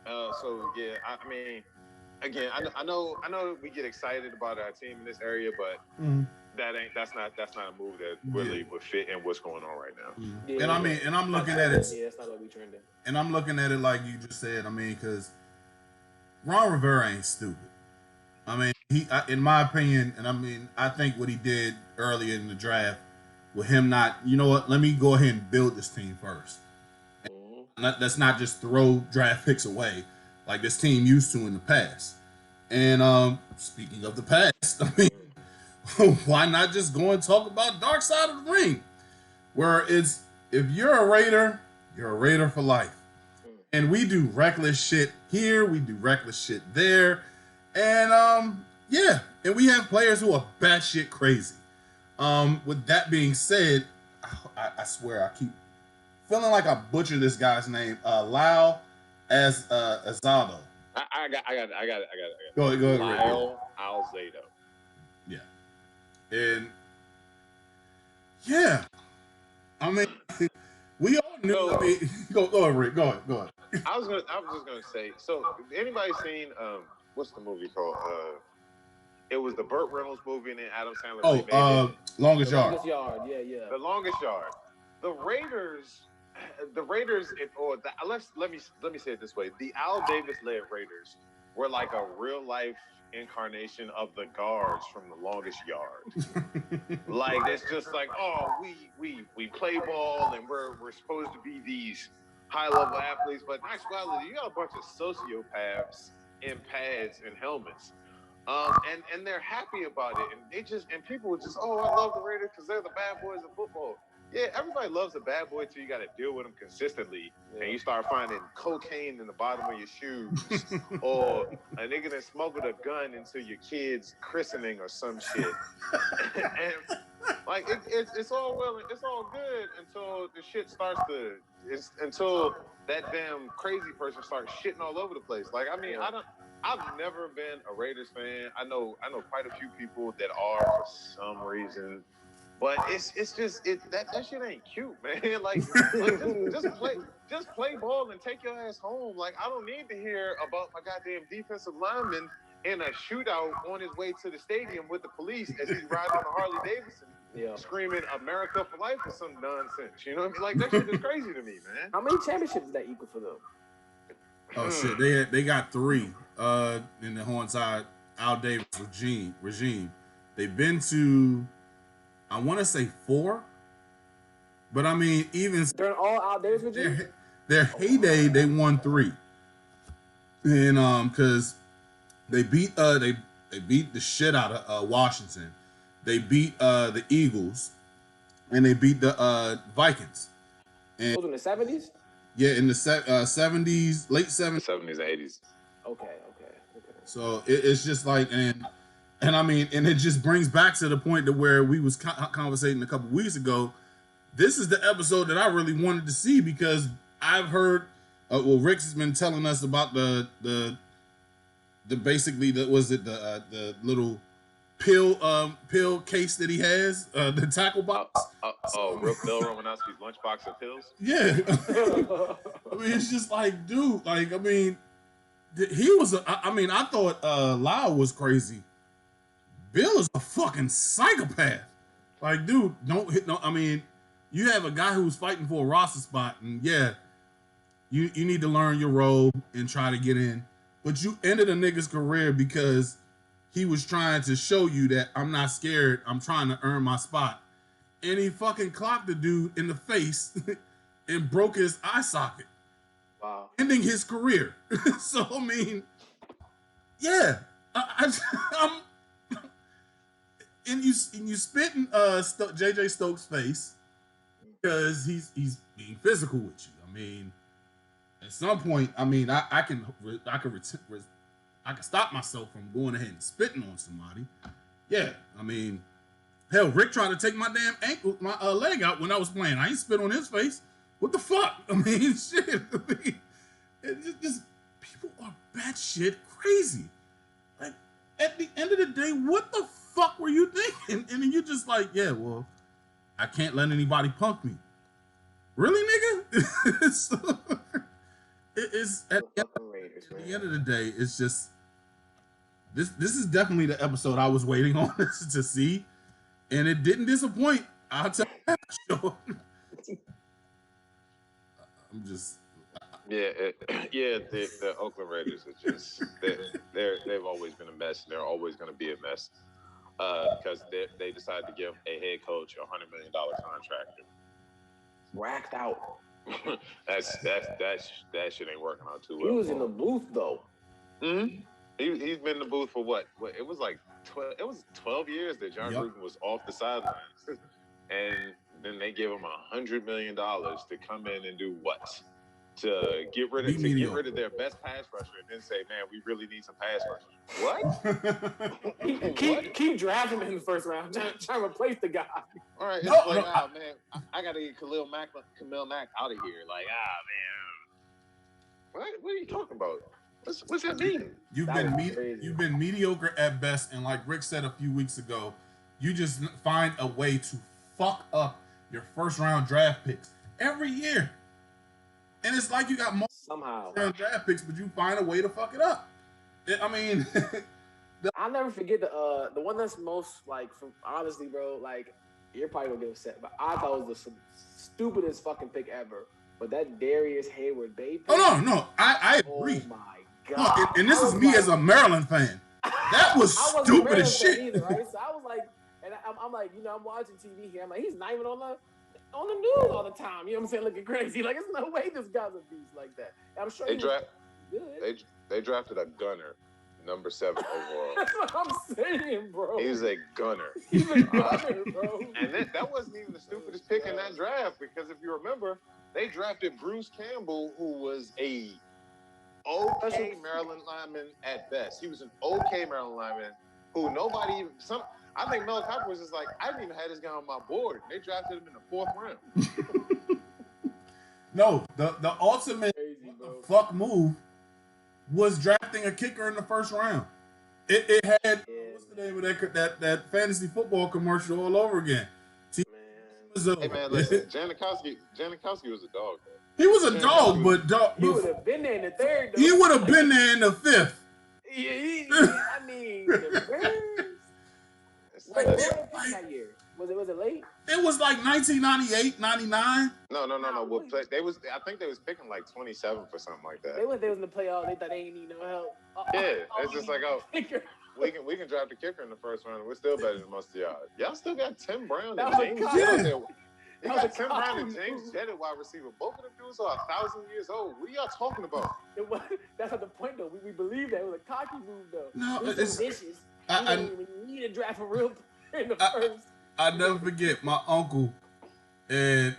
So yeah, I mean, again, I know we get excited about our team in this area, but that's not a move that really would fit in what's going on right now. Yeah, and I'm looking at it. Yeah, that's not what we trending. And I'm looking at it like you just said. I mean, because Ron Rivera ain't stupid. I mean, in my opinion, and I mean, I think what he did earlier in the draft with him not, you know what? Let me go ahead and build this team first. Let's not just throw draft picks away like this team used to in the past. And speaking of the past, I mean, why not just go and talk about Dark Side of the Ring, where it's if you're a Raider for life. And we do reckless shit here, we do reckless shit there, and yeah, and we have players who are batshit crazy. With that being said, I swear I keep feeling like I butchered this guy's name. Lau as Azado. I got it. Go ahead. Lyle Alzado. Yeah, and yeah, I mean, we all knew. So, I mean, go ahead, Rick. Go ahead. I was just gonna say. So, anybody seen what's the movie called? It was the Burt Reynolds movie, and then Adam Sandler remade it. Longest Yard. Longest Yard, yeah. The Longest Yard. The Raiders, let me say it this way: the Al Davis-led Raiders were like a real life incarnation of the guards from The Longest Yard. Like it's just like, oh, we play ball and we're supposed to be these high level athletes, but in actuality, you got a bunch of sociopaths in pads and helmets. And they're happy about it, and people were just, oh, I love the Raiders because they're the bad boys of football. Yeah, everybody loves a bad boy till you got to deal with them consistently, and you start finding cocaine in the bottom of your shoes, or a nigga that smuggled a gun into your kid's christening or some shit. And like it's all well, it's all good until the shit starts until that damn crazy person starts shitting all over the place. Like I mean, I've never been a Raiders fan. I know quite a few people that are for some reason. But it's just that shit ain't cute, man. like just play ball and take your ass home. Like I don't need to hear about my goddamn defensive lineman in a shootout on his way to the stadium with the police as he's riding on a Harley Davidson, screaming "America for life" or some nonsense. You know what I mean? Like that shit is crazy to me, man. How many championships is that equal for them? Oh shit, they got 3 in the Hornside Al Davis regime. They've been to, I want to say 4, but I mean even during all Al Davis regime, their heyday they won 3, and because they beat they beat the shit out of Washington, they beat the Eagles, and they beat the Vikings. And those in the 70s. Yeah, in the 70s, late 70s, 70s and 80s. Okay. So it's just like, and I mean, and it just brings back to the point to where we was conversating a couple weeks ago. This is the episode that I really wanted to see because I've heard, Rick's has been telling us about the basically the little pill case that he has, the tackle box. Bill Romanowski's lunchbox of pills. Yeah, I mean, it's just like, dude, like, I mean, he was. I thought Lau was crazy. Bill is a fucking psychopath. Like, dude, don't hit no. I mean, you have a guy who's fighting for a roster spot, and yeah, you need to learn your role and try to get in. But you ended a nigga's career because he was trying to show you that I'm not scared. I'm trying to earn my spot. And he fucking clocked the dude in the face and broke his eye socket. Wow. Ending his career. So, I mean, yeah. I'm and you spit in JJ Stokes' face because he's being physical with you. I mean, at some point, I mean, I can stop myself from going ahead and spitting on somebody. Yeah, I mean, hell, Rick tried to take my damn leg out when I was playing. I ain't spit on his face. What the fuck? I mean, shit. I mean, it's just people are batshit crazy. Like, at the end of the day, what the fuck were you thinking? And then you're just like, yeah, well, I can't let anybody punk me. Really, nigga? So, it's at the end of the day, it's just this is definitely the episode I was waiting on to see, and it didn't disappoint. I'll tell you. I'm just the Oakland Raiders are just they've always been a mess, and they're always going to be a mess. because they decided to give a head coach $100 million contract. Racked out. that shit ain't working out too well. He was in the booth though. Mm-hmm. He's been in the booth for what? It was like 12 years that John Gruden was off the sidelines, and then they give him $100 million to come in and do what? To get rid of their best pass rusher and then say, man, we really need some pass rushers. What? keep drafting him in the first round, trying to replace the guy. All right, man, I gotta get Khalil Mack out of here. Like, man, what are you talking about? What's that mean? You've been mediocre at best, and like Rick said a few weeks ago, you just find a way to fuck up your first round draft picks every year. And it's like you got multiple draft picks, but you find a way to fuck it up. I'll never forget the one that's most like, from honestly, bro. Like, you're probably gonna get upset, but I thought it was the stupidest fucking pick ever. But that Darius Hayward Bay pick. Oh no, I agree. Oh my god! Look, and this is me as a Maryland fan. That was stupid as shit. Either, right? So I was like, and I'm like, I'm watching TV here. I'm like, he's not even on the news all the time. You know what I'm saying? Looking crazy. Like, there's no way this guy's a beast like that. And I'm sure they drafted a gunner, number 7 overall. That's what I'm saying, bro. He's a gunner. He's a gunner, bro. And that wasn't even the stupidest pick in that draft, because if you remember, they drafted Bruce Campbell, who was a okay Maryland lineman at best. He was an okay Maryland lineman who I think Mel Kiper was just like, I didn't even have this guy on my board. They drafted him in the 4th round. No, the ultimate fuck move was drafting a kicker in the 1st round. It had what's the name of that fantasy football commercial all over again. Hey man, listen, Janikowski was a dog. He was a dog, but he would have been there in the 3rd. Though. He would have been there in the 5th. Yeah, I mean, the Bears. That year? Was it late? It was like 1998, 99. No. I think they was picking like 27 for something like that. They was in the playoffs. They thought they ain't need no help. It's just like, we can draft a kicker in the 1st round. We're still better than most of y'all. Y'all still got Tim Brown and James Jett. You got Tim Brown and James Jett at wide receiver. Both of them dudes are 1,000 years old. What are y'all talking about? That's not the point, though. We believe that. It was a cocky move, though. No, it's vicious. You need to draft a real player in the 1st. I never forget my uncle, and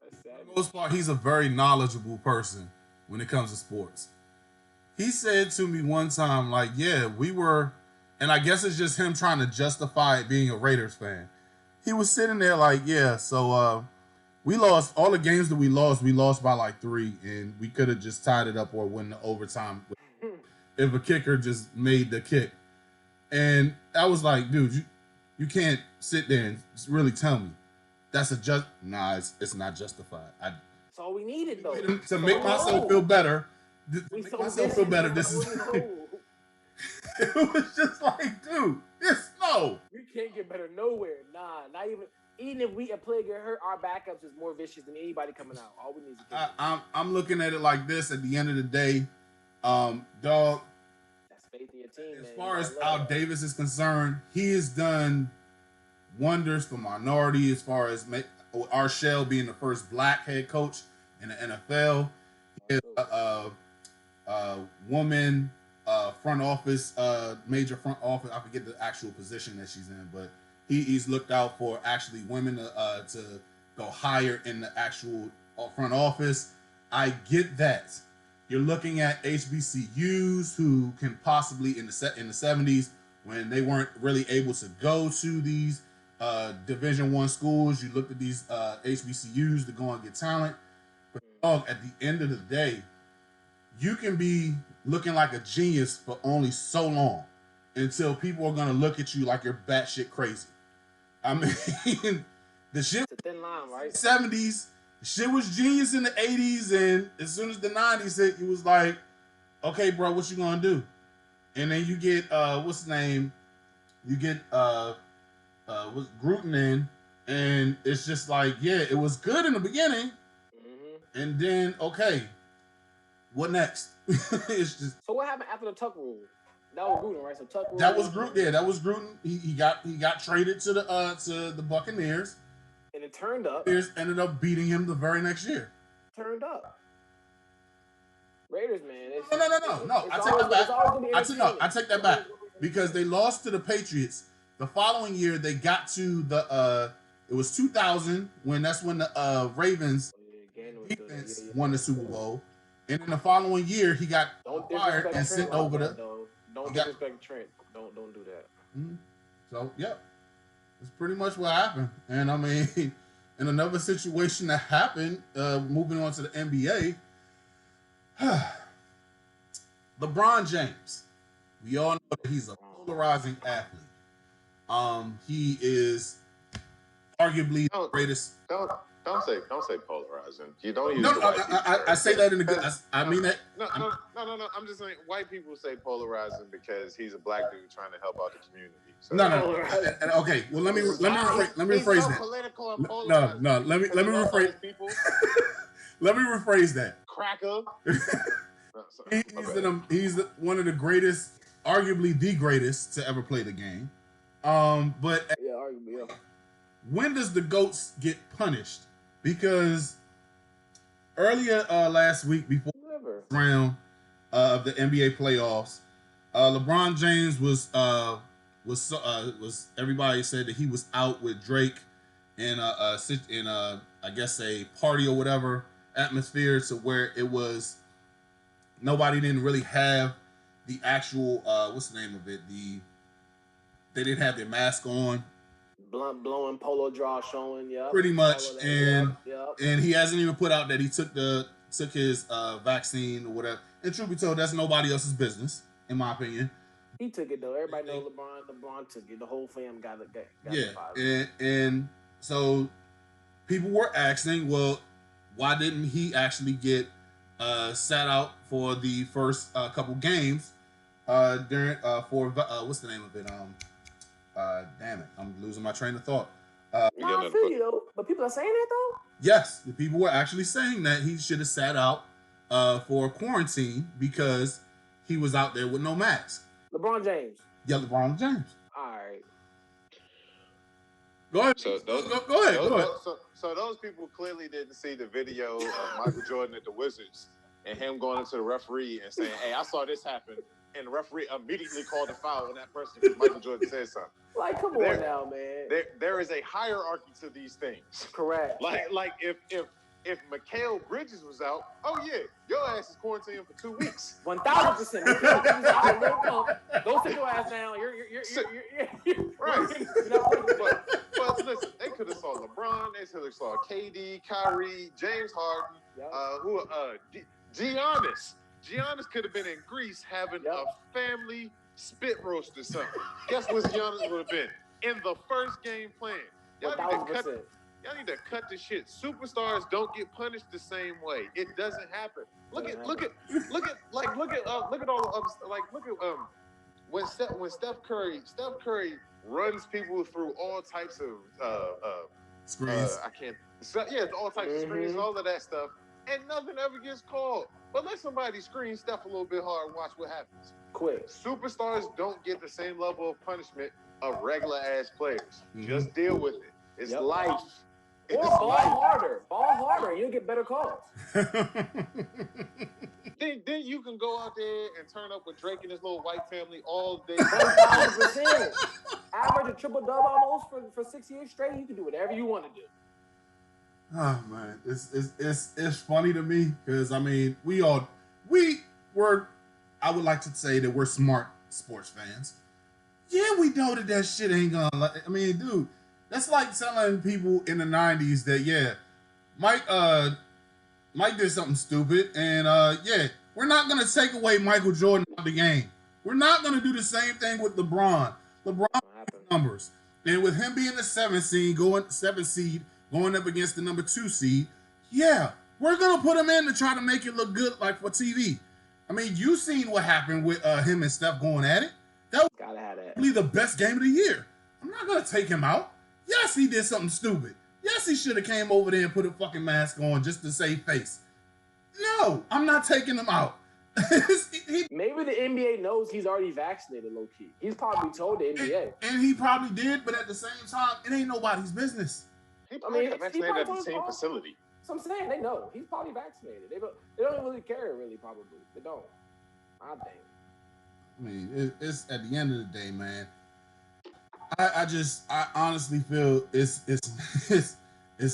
for the most part, he's a very knowledgeable person when it comes to sports. He said to me one time, like, yeah, we were, and I guess it's just him trying to justify being a Raiders fan. He was sitting there like, yeah, so we lost all the games that we lost by like 3, and we could have just tied it up or win the overtime if a kicker just made the kick. And I was like, dude, you can't sit there and really tell me that's it's not justified. That's all we needed, though. To make myself feel better. This is. It was just like, dude, no. We can't get better nowhere. Nah, not even if a player get hurt, our backups is more vicious than anybody coming out. All we need is I'm looking at it like this. At the end of the day, dog. That's faith in your team, as far as Al Davis is concerned, he has done wonders for minority. As far as Arshell being the first black head coach in the NFL, woman. Front office, major front office. I forget the actual position that she's in, but he's looked out for actually women to go higher in the actual front office. I get that. You're looking at HBCUs who can possibly in the 70s when they weren't really able to go to these Division I schools. You looked at these HBCUs to go and get talent. But at the end of the day, you can be looking like a genius for only so long until people are going to look at you like you're batshit crazy. I mean, the shit it's a thin line, right? 70s, shit was genius in the 80s, and as soon as the 90s hit, it was like, okay, bro, what you going to do? And then you get, what's his name? You get, what's Gruden in, and it's just like, yeah, it was good in the beginning, and then, okay, what next? It's just. So what happened after the Tuck rule? was Gruden, right? So Tuck Rule. That was Gruden. Yeah, that was Gruden. He got traded to the Buccaneers. And it turned up. Bears ended up beating him the very next year. Turned up. Raiders, man. No. I take that back. I take that back because they lost to the Patriots. The following year, they got to the it was 2000 when the Ravens defense won the Super Bowl, and in the following year he got fired and sent over the. Don't disrespect Trent. Don't do that. Mm-hmm. So yeah, that's pretty much what happened. And I mean, in another situation that happened, moving on to the NBA, LeBron James. We all know that he's a polarizing athlete. He is arguably the greatest. Don't say polarizing. You don't use. No, I say that in a good. I mean that. No. I'm just saying white people say polarizing because he's a black dude trying to help out the community. So. No. Okay. Well, let me rephrase that. Political and polarizing. No. Let me rephrase. People. Let me rephrase that. Cracker. He's one of the greatest, arguably the greatest to ever play the game. But yeah, arguably. Yeah. When does the GOATs get punished? Because earlier last week, before the round of the NBA playoffs, LeBron James was everybody said that he was out with Drake in I guess a party or whatever atmosphere, to where it was nobody didn't really have the actual what's the name of it? They didn't have their mask on. Blunt blowing, polo draw showing, yeah. Pretty much, and he hasn't even put out that he took his vaccine or whatever. And truth be told, that's nobody else's business, in my opinion. He took it though. Everybody knows LeBron took it. The whole fam got it. And so people were asking, well, why didn't he actually get sat out for the first couple games during for what's the name of it? Damn it, I'm losing my train of thought. I feel you though, but people are saying that though. Yes, the people were actually saying that he should have sat out for quarantine because he was out there with no mask. LeBron James. Yeah, LeBron James. All right. Go ahead. So go ahead. So those people clearly didn't see the video of Michael Jordan at the Wizards and him going into the referee and saying, "Hey, I saw this happen." And the referee immediately called a foul on that person because Michael Jordan said something. Like, come on now, man. There is a hierarchy to these things. Correct. Like if Mikal Bridges was out, oh yeah, your ass is quarantined for 2 weeks. 1,000%. Don't sit your ass down. You're right. But listen, they could have saw LeBron. They could have saw KD, Kyrie, James Harden, Giannis. Giannis could have been in Greece having a family spit roast or something. Guess what Giannis would have been? In the first game playing. Y'all need to cut the shit. Superstars don't get punished the same way. It doesn't happen. Look at all the other when Steph Curry runs people through all types of screens. All types of screens and all of that stuff, and nothing ever gets called. But let somebody screen Steph a little bit hard and watch what happens. Quick. Superstars don't get the same level of punishment of regular ass players. Just deal with it. It's life. Or ball harder. You'll get better calls. Then you can go out there and turn up with Drake and his little white family all day. 1,000%. Average a triple-double almost for 6 years straight. You can do whatever you want to do. Oh man, it's funny to me because I mean we were, I would like to say that we're smart sports fans. Yeah, we know that shit ain't gonna. I mean, dude, that's like telling people in the '90s that Mike did something stupid, and we're not gonna take away Michael Jordan out of the game. We're not gonna do the same thing with LeBron. LeBron numbers, and with him being the seventh seed going up against the number 2 seed, we're gonna put him in to try to make it look good, like for TV. I mean, you seen what happened with him and Steph going at it. That was probably the best game of the year. I'm not gonna take him out. Yes, he did something stupid. Yes, he should have came over there and put a fucking mask on just to save face. No, I'm not taking him out. Maybe the NBA knows he's already vaccinated, low key. He's probably told the NBA, and he probably did, but at the same time, it ain't nobody's business. He probably got vaccinated at the same facility. So I'm saying they know he's probably vaccinated. They don't really care, really. Probably they don't. I think. I mean, it's at the end of the day, man. I honestly feel it's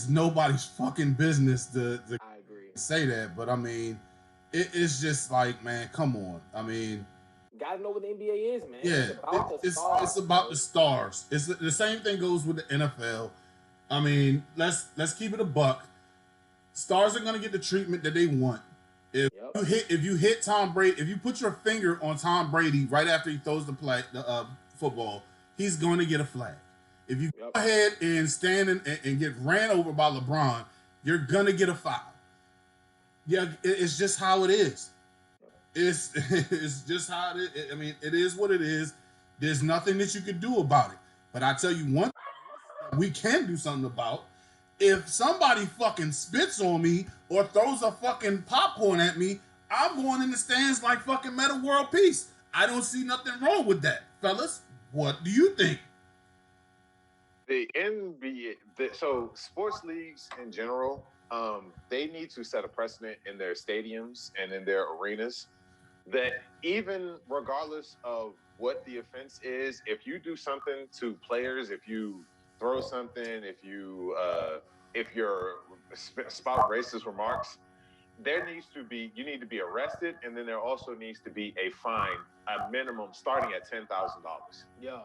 nobody's fucking business to I agree. say that, but I mean, it's just like, man, come on. I mean, gotta know what the NBA is, man. Yeah, it's about the stars. It's the same thing goes with the NFL. I mean, let's keep it a buck. Stars are gonna get the treatment that they want. If you hit Tom Brady, if you put your finger on Tom Brady right after he throws the football, he's going to get a flag. If you go ahead and stand and get ran over by LeBron, you're gonna get a foul. Yeah, it's just how it is. It's just how it is. I mean, it is what it is. There's nothing that you could do about it. But I tell you one thing we can do something about. If somebody fucking spits on me or throws a fucking popcorn at me, I'm going in the stands like fucking Meta World Peace. I don't see nothing wrong with that. Fellas, what do you think? The NBA, so sports leagues in general, they need to set a precedent in their stadiums and in their arenas that even regardless of what the offense is, if you do something to players, if you throw something, if you're spout racist remarks, you need to be arrested, and then there also needs to be a fine, a minimum starting at $10,000. Yeah.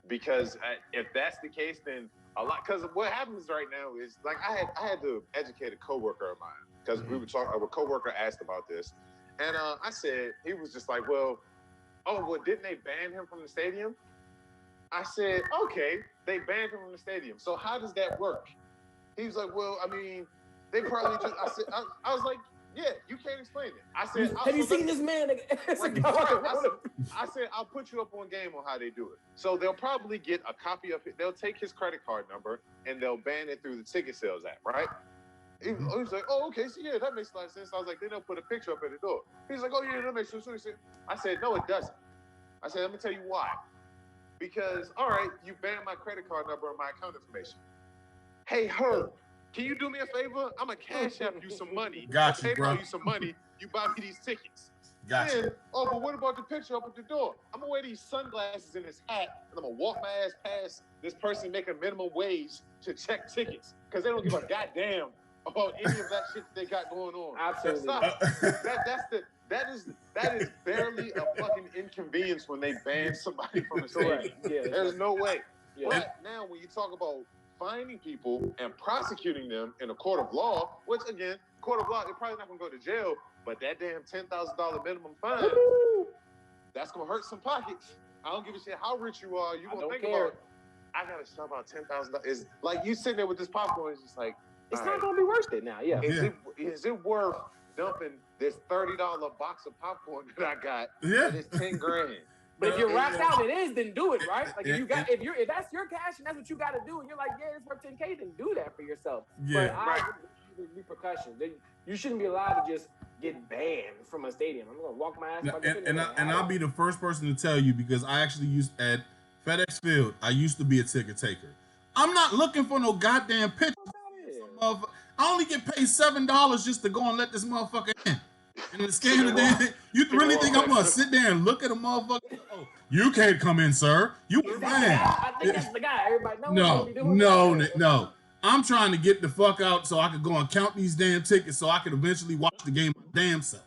Because if that's the case, then a lot. Because what happens right now is like I had to educate a coworker of mine because we were talking. A coworker asked about this, and I said he was just like, well, didn't they ban him from the stadium? I said, okay, they banned him from the stadium. So how does that work? He was like, well, I mean, they probably just. I was like, yeah, you can't explain it. I said, have you seen this man? I said, I'll put you up on game on how they do it. So they'll probably get a copy of it. They'll take his credit card number and they'll ban it through the ticket sales app, right? He was like, oh, okay, so yeah, that makes a lot of sense. I was like, then they'll put a picture up at the door. He's like, oh yeah, that makes sense. I said, no, it doesn't. I said, let me tell you why. Because, all right, you banned my credit card number and my account information. Hey, Herb, can you do me a favor? I'm going to cash app you some money. Gotcha, bro. You some money. You buy me these tickets. Gotcha. Then, but what about the picture up at the door? I'm going to wear these sunglasses and this hat, and I'm going to walk my ass past this person making minimum wage to check tickets because they don't give a goddamn about any of that shit that they got going on. Absolutely. That is barely a fucking inconvenience when they ban somebody from the stadium. Yeah, there's no way. Yeah. But now when you talk about finding people and prosecuting them in a court of law, which again, court of law, they're probably not gonna go to jail, but that damn $10,000 minimum fine, that's gonna hurt some pockets. I don't give a shit how rich you are. You gonna think about, I gotta shove out $10,000. Is like you sitting there with this popcorn, it's just like it's not gonna be worth it now. Yeah. Is it worth dumping this $30 box of popcorn that I got? Yeah. It's $10,000. But if you're wrapped out, it is, then do it, right? Like if that's your cash and that's what you got to do, and you're like, yeah, it's worth $10K, then do that for yourself. Yeah, but repercussions. You shouldn't be allowed to just get banned from a stadium. I'm gonna walk my ass. And I'll be the first person to tell you because I actually used at FedEx Field. I used to be a ticket taker. I'm not looking for no goddamn picture. I only get paid $7 just to go and let this motherfucker in. And the scan of the you really think I'm gonna sit there and look at a motherfucker? Oh, you can't come in, sir. You were banned. I think that's the guy. Everybody knows. No. I'm trying to get the fuck out so I could go and count these damn tickets so I could eventually watch the game my damn self.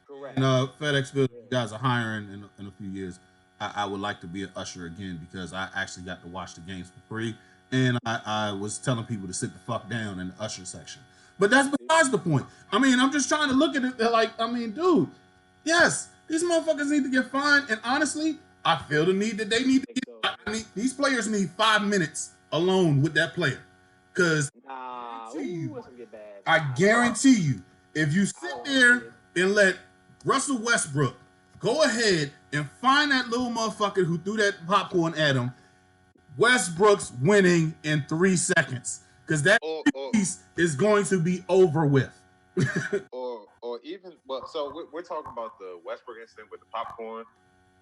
Correct. And FedEx Field, you guys are hiring in a few years. I would like to be an usher again because I actually got to watch the games for free. And I was telling people to sit the fuck down in the usher section. But that's besides the point. I mean, I'm just trying to look at it like, I mean, dude, yes, these motherfuckers need to get fined. And honestly, I feel the need that they need to get. These players need 5 minutes alone with that player. Because I guarantee you, if you sit there and let Russell Westbrook go ahead and find that little motherfucker who threw that popcorn at him, Westbrook's winning in 3 seconds. Because that piece is going to be over with. or So we're talking about the Westbrook incident with the popcorn.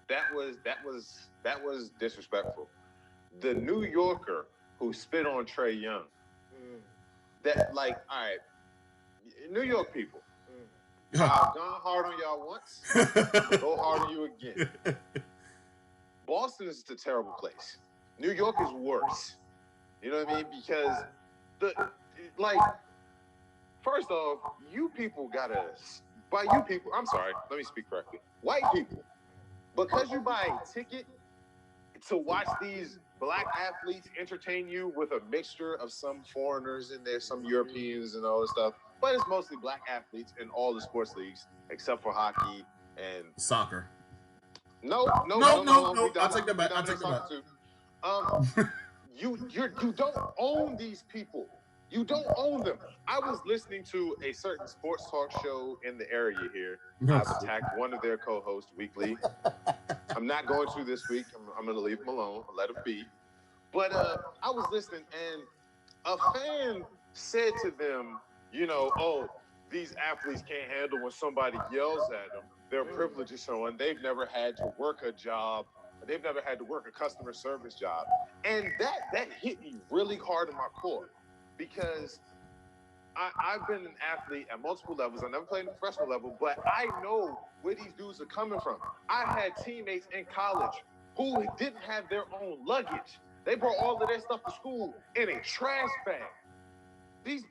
That was disrespectful. The New Yorker who spit on Trae Young. That, like, all right, New York people. I've gone hard on y'all once. Go hard on you again. Boston is a terrible place. New York is worse. You know what I mean? Because first off, you people by you people, I'm sorry, let me speak correctly. White people, because you buy a ticket to watch these black athletes entertain you with a mixture of some foreigners in there, some Europeans and all this stuff, but it's mostly black athletes in all the sports leagues except for hockey and soccer. No. I'll take that back. You don't own these people. You don't own them. I was listening to a certain sports talk show in the area here. I've attacked one of their co-hosts weekly. I'm not going to this week. I'm going to leave them alone. I'll let them be. But I was listening, and a fan said to them, these athletes can't handle when somebody yells at them. Their privilege is showing. They've never had to work a job. They've never had to work a customer service job. And that hit me really hard in my core, because I've been an athlete at multiple levels. I never played at the professional level, but I know where these dudes are coming from. I had teammates in college who didn't have their own luggage. They brought all of their stuff to school in a trash bag. These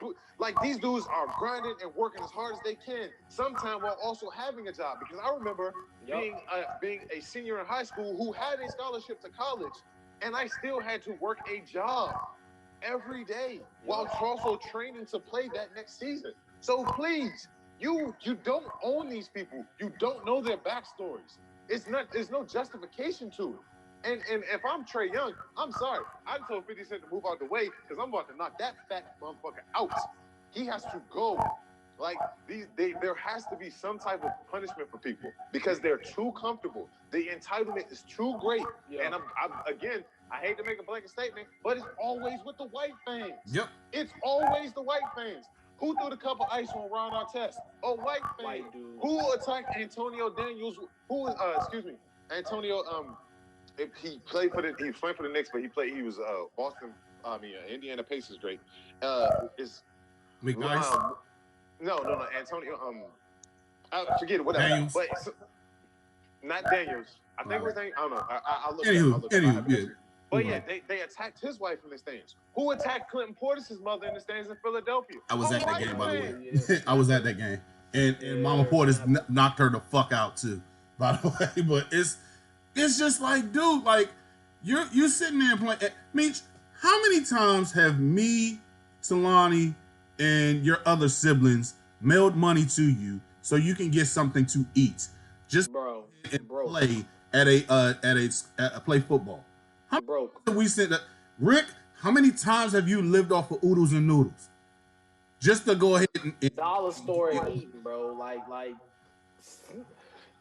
dudes are grinding and working as hard as they can, sometimes while also having a job. Because I remember being a senior in high school who had a scholarship to college, and I still had to work a job every day while also training to play that next season. So please, you don't own these people. You don't know their backstories. There's no justification to it. And if I'm Trae Young, I'm sorry. I told 50 Cent to move out the way because I'm about to knock that fat motherfucker out. He has to go. Like, there has to be some type of punishment for people because they're too comfortable. The entitlement is too great. Yeah. And I hate to make a blanket statement, but it's always with the white fans. Yep. It's always the white fans. Who threw the cup of ice on Ron Artest? A white fan. White dude. Who attacked Antonio Daniels? Antonio, he was playing for the Knicks, but he was Indiana Pacers great. Is McNice? No, Antonio, I forget it, whatever. Daniels. But not Daniels. I think it was Daniels. I don't know. I'll look Anywho. But yeah, they attacked his wife in the stands. Who attacked Clinton Portis' mother in the stands in Philadelphia? I was at that game, by the way. I was at that game. And Mama Portis knocked her the fuck out too, by the way. But it's just like, dude, like you're sitting there playing. Meech, how many times have me, Talani, and your other siblings mailed money to you so you can get something to eat? Just play at play football. How we said that, Rick? How many times have you lived off of oodles and noodles just to go ahead and dollar store and eating, bro?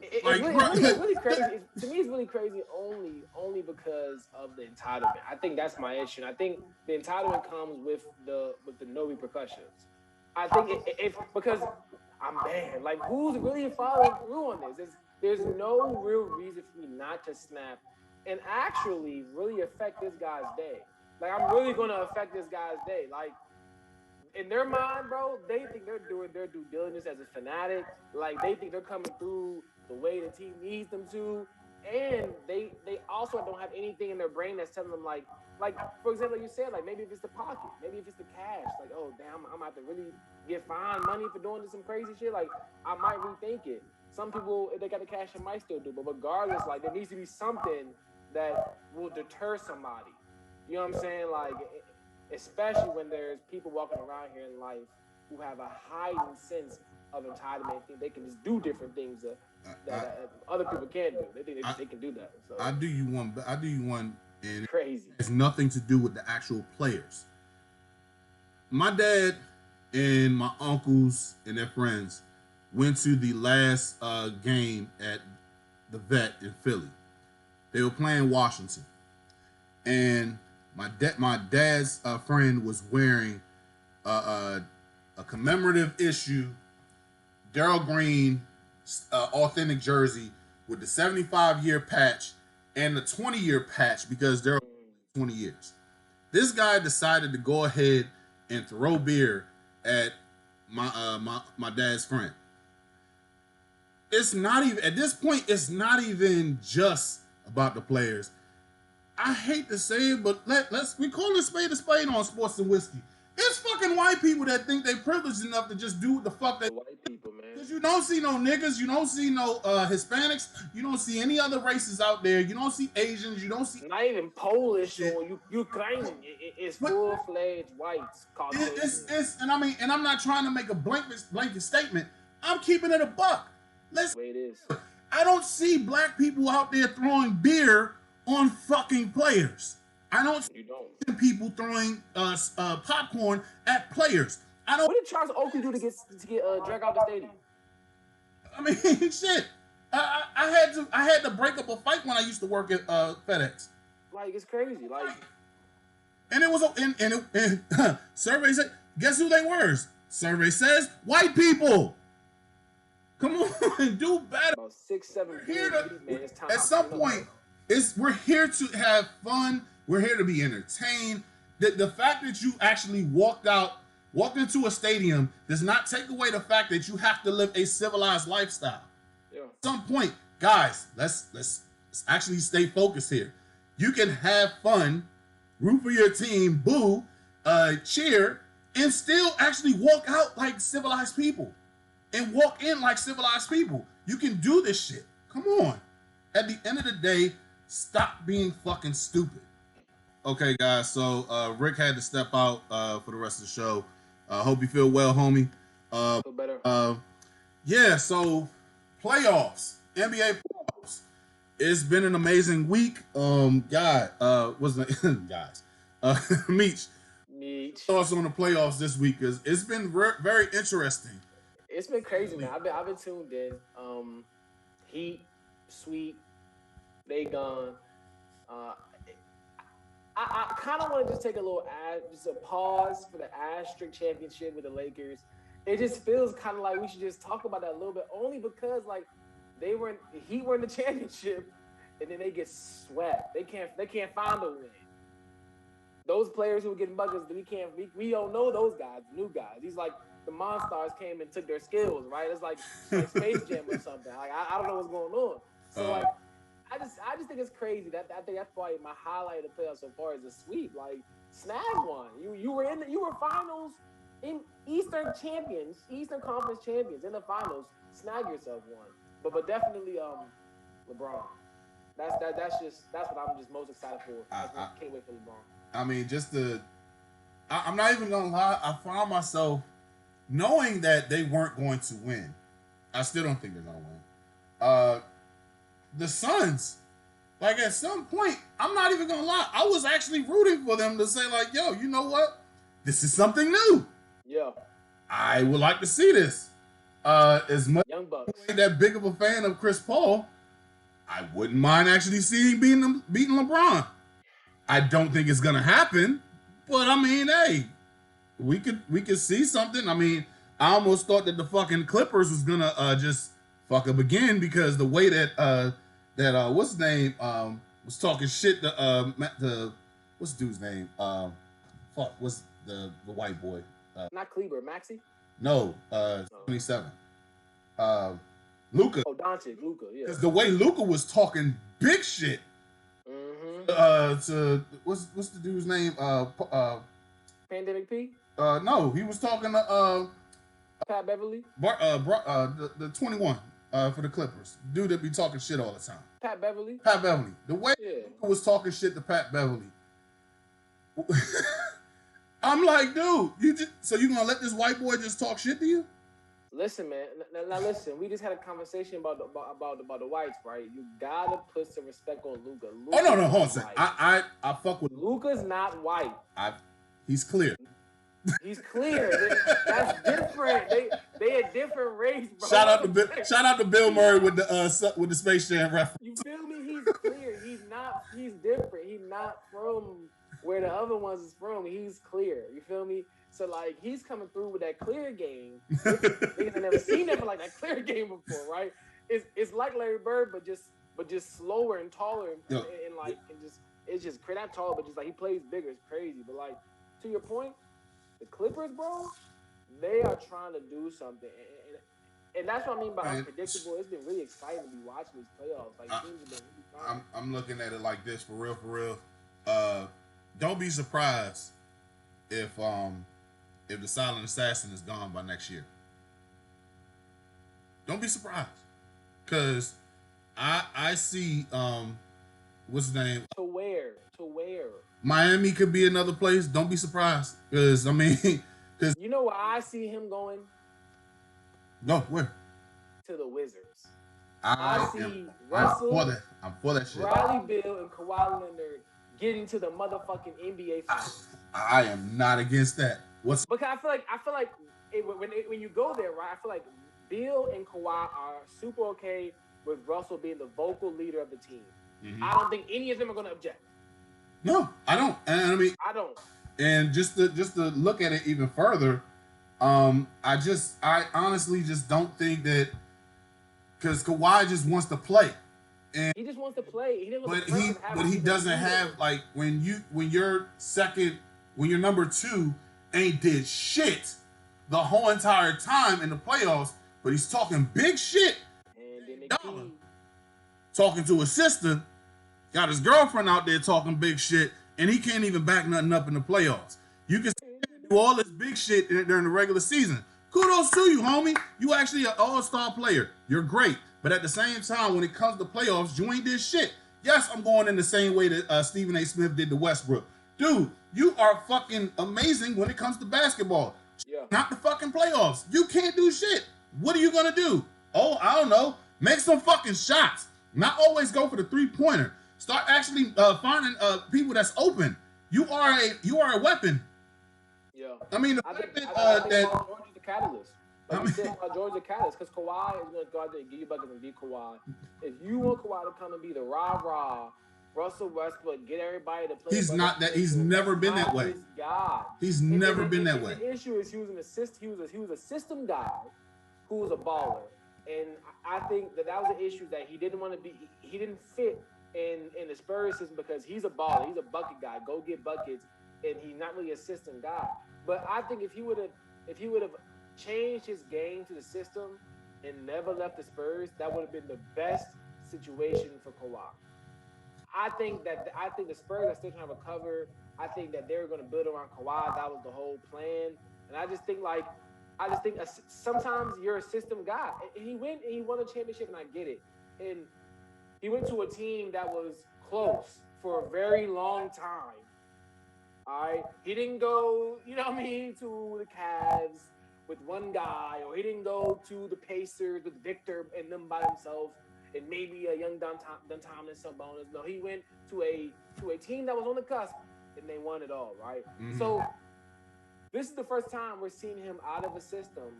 It's really crazy. To me, it's really crazy only because of the entitlement. I think that's my issue. And I think the entitlement comes with the no repercussions. I think because I'm banned. Like, who's really following through on this? There's no real reason for me not to snap and actually really affect this guy's day. Like, I'm really gonna affect this guy's day. Like, in their mind, bro, they think they're doing their due diligence as a fanatic. Like, they think they're coming through the way the team needs them to, and they also don't have anything in their brain that's telling them like for example, you said, like, maybe if it's the pocket, maybe if it's the cash, like, oh damn, I'm about to really get fined money for doing some crazy shit. Like, I might rethink it. Some people, if they got the cash, they might still do, but regardless, like, there needs to be something that will deter somebody. You know what I'm saying? Like, especially when there's people walking around here in life who have a heightened sense of entitlement, think they can just do different things that other people can't do. They think they can do that. So I do you one, and crazy. It has nothing to do with the actual players. My dad and my uncles and their friends went to the last game at the Vet in Philly. They were playing Washington, and my dad's friend was wearing a commemorative issue Darryl Green authentic jersey with the 75-year patch and the 20-year patch because they're 20 years. This guy decided to go ahead and throw beer at my dad's friend. It's not even at this point. It's not even just about the players. I hate to say it, but we call it a spade on Sports and Whiskey. It's fucking white people that think they privileged enough to just do what the fuck they. White people, man. Because you don't see no niggas, you don't see no Hispanics, you don't see any other races out there, you don't see Asians, you don't see not even Polish or Ukrainian. It's full-fledged whites. And I mean, and I'm not trying to make a blanket statement. I'm keeping it a buck. That's the way it is. I don't see black people out there throwing beer on fucking players. I don't see people throwing popcorn at players. I don't. What did Charles Oakley do to get drag out the stadium? I mean, shit. I had to break up a fight when I used to work at FedEx. Like, it's crazy. Like, and it was and survey said, guess who they were? Survey says white people. Come on, do better. About 6, 7 here to, man, it's time at some point, we're here to have fun. We're here to be entertained. The fact that you actually walked into a stadium does not take away the fact that you have to live a civilized lifestyle. Yeah. At some point, guys, let's actually stay focused here. You can have fun, root for your team, boo, cheer, and still actually walk out like civilized people. And walk in like civilized people. You can do this shit. Come on. At the end of the day, stop being fucking stupid. Okay, guys. So Rick had to step out for the rest of the show. Hope you feel well, homie. Feel better. Yeah. So playoffs, NBA playoffs. It's been an amazing week. Guys. Meech. Thoughts on the playoffs this week? Cause it's been very interesting. It's been crazy, man. I've been tuned in. Heat, Sweet, they gone. I kind of want to just take a pause for the asterisk championship with the Lakers. It just feels kind of like we should just talk about that a little bit, only because like Heat were in the championship, and then they get swept. They can't find a win. Those players who were getting buckets, we don't know those guys, new guys. These like the Monstars came and took their skills, right? It's like Space Jam or something. Like I don't know what's going on. So like I just think it's crazy. I think that's probably my highlight of the playoffs so far is a sweep. Like snag one. You were finals in Eastern Conference champions in the finals. Snag yourself one. But definitely LeBron. That's what I'm just most excited for. I can't wait for LeBron. I mean, I'm not even gonna lie. I found myself knowing that they weren't going to win. I still don't think they're gonna win. The Suns, like at some point, I'm not even gonna lie. I was actually rooting for them to say, like, yo, you know what? This is something new. Yeah. I would like to see this. As much Young Bucks. as I ain't that big of a fan of Chris Paul, I wouldn't mind actually seeing beating LeBron. I don't think it's gonna happen, but I mean, hey, we could see something. I mean, I almost thought that the fucking Clippers was gonna just fuck up again because the way that what's his name was talking shit. What's the dude's name? What's the white boy? Not Kleber, Maxey. No, 27. Luka. Oh, Doncic, Luka. Yeah. Because the way Luka was talking big shit. To what's the dude's name? Pandemic P. No, he was talking to Pat Beverly. The 21 for the Clippers. Dude that be talking shit all the time. Pat Beverly. The way he was talking shit to Pat Beverly. I'm like, dude, so you gonna let this white boy just talk shit to you? Listen, man. Now listen. We just had a conversation about the whites, right? You gotta put some respect on Luka. Oh no, hold on a second. I fuck with Luka's not white. He's clear. He's clear. That's different. They a different race, bro. Shout out to Bill Murray with the Space Jam reference. You feel me? He's clear. He's different. He's not from where the other ones is from. He's clear. You feel me? So like he's coming through with that clear game. Niggas have never seen nothing like that clear game before, right? It's like Larry Bird, but just slower and taller and just it's just not tall, but just like he plays bigger. It's crazy. But like to your point, the Clippers, bro, they are trying to do something, and that's what I mean by unpredictable. It's been really exciting to be watching these playoffs. Like teams have been really fun. I'm looking at it like this for real. Don't be surprised if the Silent Assassin is gone by next year. Don't be surprised, cause I see what's his name? To where? Miami could be another place. Don't be surprised, cause I mean, cause you know where I see him going? No, where? To the Wizards. I see Russell. I'm for that shit. Bradley Beal and Kawhi Leonard getting to the motherfucking NBA finals. I am not against that. Because I feel like when you go there, right? I feel like Beal and Kawhi are super okay with Russell being the vocal leader of the team. Mm-hmm. I don't think any of them are going to object. No, I don't. And I mean, I don't. And just to look at it even further, I honestly just don't think that, because Kawhi just wants to play. And he just wants to play. But he doesn't have, like, when your number two ain't did shit the whole entire time in the playoffs, but he's talking big shit. And talking to his sister, got his girlfriend out there talking big shit, and he can't even back nothing up in the playoffs. You can do all this big shit during the regular season. Kudos to you, homie. You actually an all-star player. You're great. But at the same time, when it comes to playoffs, you ain't did shit. Yes, I'm going in the same way that Stephen A. Smith did to Westbrook. Dude, you are fucking amazing when it comes to basketball. Yeah. Not the fucking playoffs. You can't do shit. What are you going to do? Oh, I don't know. Make some fucking shots. Not always go for the three-pointer. Start actually finding people that's open. You are a weapon. Yeah. I mean, I think George is the catalyst. Like you said, George is the catalyst, because Kawhi is going to go out there and give you buckets and be Kawhi. If you want Kawhi to come and be the rah-rah, Russell Westbrook, get everybody to play. He's not that. He's never been that way. God. He's never been that way. The issue is he was a system guy who was a baller. And I think that was the issue, that he didn't want to be. He didn't fit in the Spurs system because he's a baller. He's a bucket guy. Go get buckets, and he's not really a system guy. But I think if he would have changed his game to the system and never left the Spurs, that would have been the best situation for Kawhi. I think the Spurs are still trying to recover. I think that they were going to build around Kawhi. That was the whole plan. And I just think sometimes you're a system guy. And he won a championship, and I get it. And he went to a team that was close for a very long time. All right, he didn't go, to the Cavs with one guy, or he didn't go to the Pacers with Victor and them by himself, and maybe a young Don Thomas, some bonus. No, he went to a team that was on the cusp, and they won it all, right? Mm-hmm. So this is the first time we're seeing him out of a system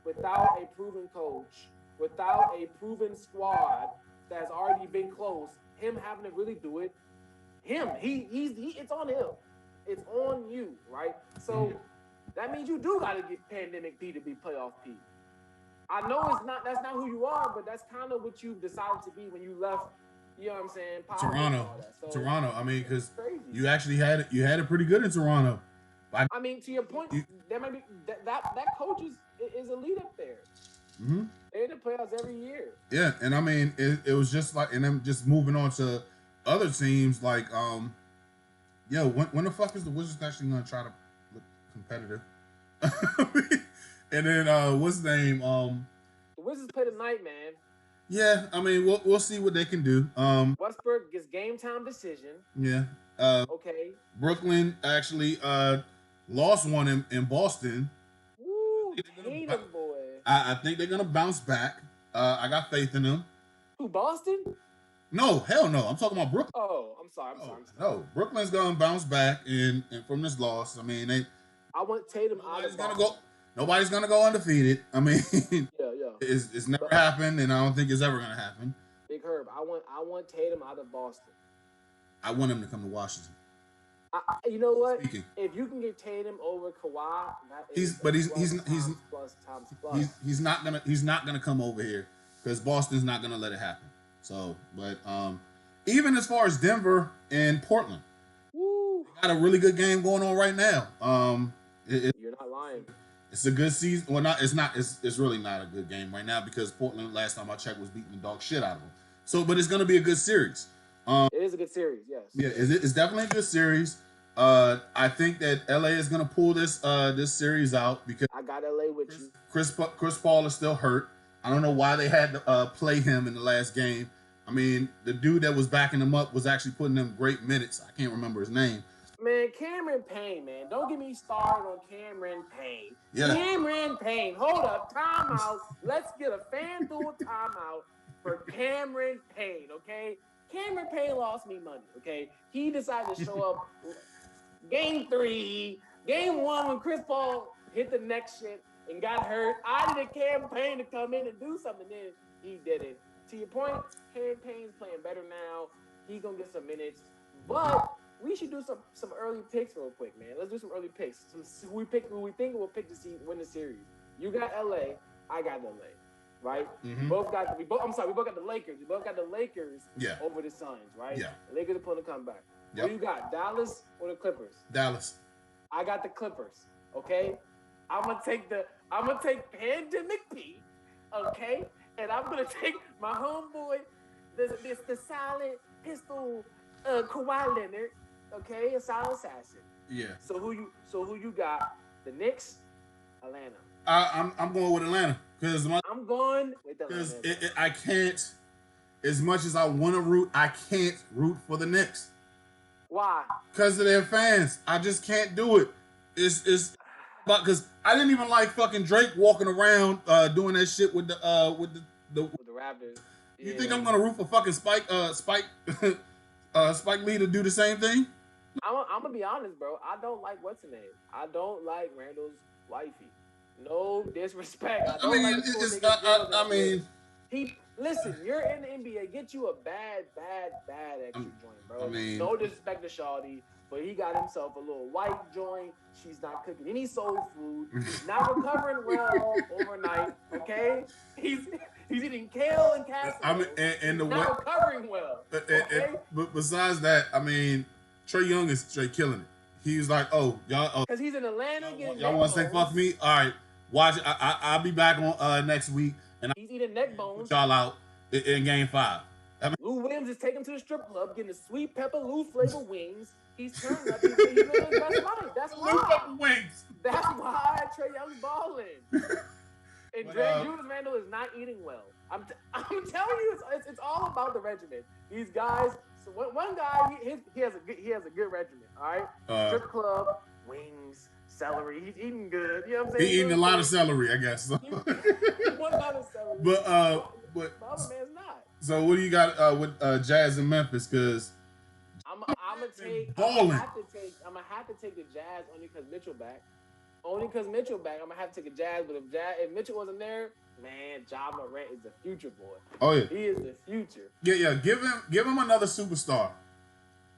without a proven coach, without a proven squad that has already been close. Him having to really do it. It's on him. It's on you, right? So that means you do got to get Pandemic P to be playoff P. I know that's not who you are, but that's kind of what you decided to be when you left. You know what I'm saying? Toronto. I mean, because you actually had it pretty good in Toronto. I mean, to your point, there might be that coach is a lead up there. Mm-hmm. They're in the playoffs every year. Yeah, and I mean, it was just like, and then just moving on to other teams, like, when the fuck is the Wizards actually gonna try to look competitive? And then what's the name? The Wizards play tonight, man. Yeah, I mean, we'll see what they can do. Westbrook gets game time decision. Yeah. Okay. Brooklyn actually lost one in Boston. Woo, hate them, boy. I think they're gonna bounce back. I got faith in them. Who, Boston? No, hell no. I'm talking about Brooklyn. Oh, I'm sorry. No, Brooklyn's gonna bounce back and from this loss. I mean, I want Tatum out of Boston. Nobody's gonna go undefeated. I mean, yeah. It's never happened, and I don't think it's ever gonna happen. Big Herb, I want Tatum out of Boston. I want him to come to Washington. You know what? Speaking. If you can get Tatum over Kawhi, that is He's but he's plus, he's times plus times plus. he's not gonna come over here because Boston's not gonna let it happen. So, but even as far as Denver and Portland, Woo! got a really good game going on right now. You're not lying. It's a good season. Well, not it's not. It's really not a good game right now because Portland, last time I checked, was beating the dog shit out of them. So, but it's gonna be a good series. It is a good series, yes. Yeah, it's definitely a good series. I think that LA is gonna pull this series out because I got LA with you. Chris Paul is still hurt. I don't know why they had to play him in the last game. I mean, the dude that was backing him up was actually putting him great minutes. I can't remember his name. Man, Cameron Payne, man. Don't get me started on Cameron Payne. Yeah. Cameron Payne. Hold up. Timeout. Let's get a FanDuel timeout for Cameron Payne, okay? Cameron Payne lost me money, okay? He decided to show up game 3, game 1 when Chris Paul hit the next shit and got hurt. I needed Cam Payne to come in and do something. Then he did it. To your point, Cam Payne's playing better now. He's going to get some minutes. But we should do some early picks real quick, man. Let's do some early picks. Who we think we'll pick to win the series. You got LA, I got LA, right? Mm-hmm. We both got the Lakers. We both got the Lakers over the Suns, right? Yeah. The Lakers are pulling a comeback. Yep. What you got, Dallas or the Clippers? Dallas. I got the Clippers. Okay, I'm gonna take Pandemic P. Okay, and I'm gonna take my homeboy, the silent pistol, Kawhi Leonard. Okay, a silent assassin. Yeah. So who you got? The Knicks, Atlanta. I'm going with Atlanta because I'm going with Atlanta. Because I can't, as much as I want to root, I can't root for the Knicks. Why? Because of their fans. I just can't do it. It's but because I didn't even like fucking Drake walking around doing that shit with the Raptors. You think I'm gonna root for fucking Spike Lee to do the same thing? I'm gonna be honest, bro. I don't like what's her name. I don't like Randall's wifey. No disrespect. I mean, listen. You're in the NBA. Get you a bad extra joint, bro. I mean, no disrespect to Shawty, but he got himself a little white joint. She's not cooking any soul food. He's not recovering well overnight. Okay, he's eating kale and casserole. and the not recovering well. Okay? But besides that, I mean, Trae Young is straight killing it. He's like, oh y'all, because he's in Atlanta. Y'all want to say fuck me? All right, watch it. I'll be back on next week, and he's eating neck bones. Put y'all out in game 5. Lou Williams is taking him to the strip club, getting the sweet pepper Lou flavor wings. He's turning up. He's living his best life. That's why. Wings. That's why Trae Young's balling. And Julius Randle is not eating well. I'm telling you, it's all about the regimen. These guys. So one guy, he has a good regimen. All right, strip club, wings, celery. He's eating good. You know what I'm saying? He's eating a lot of celery, I guess. One lot of celery. But the other man's not. So what do you got with Jazz in Memphis? Because I'm gonna have to take the Jazz only because Mitchell back. I'm gonna have to take a Jazz. But if Mitchell wasn't there, man, Ja Morant is the future boy. Oh yeah, he is the future. Yeah. Give him another superstar,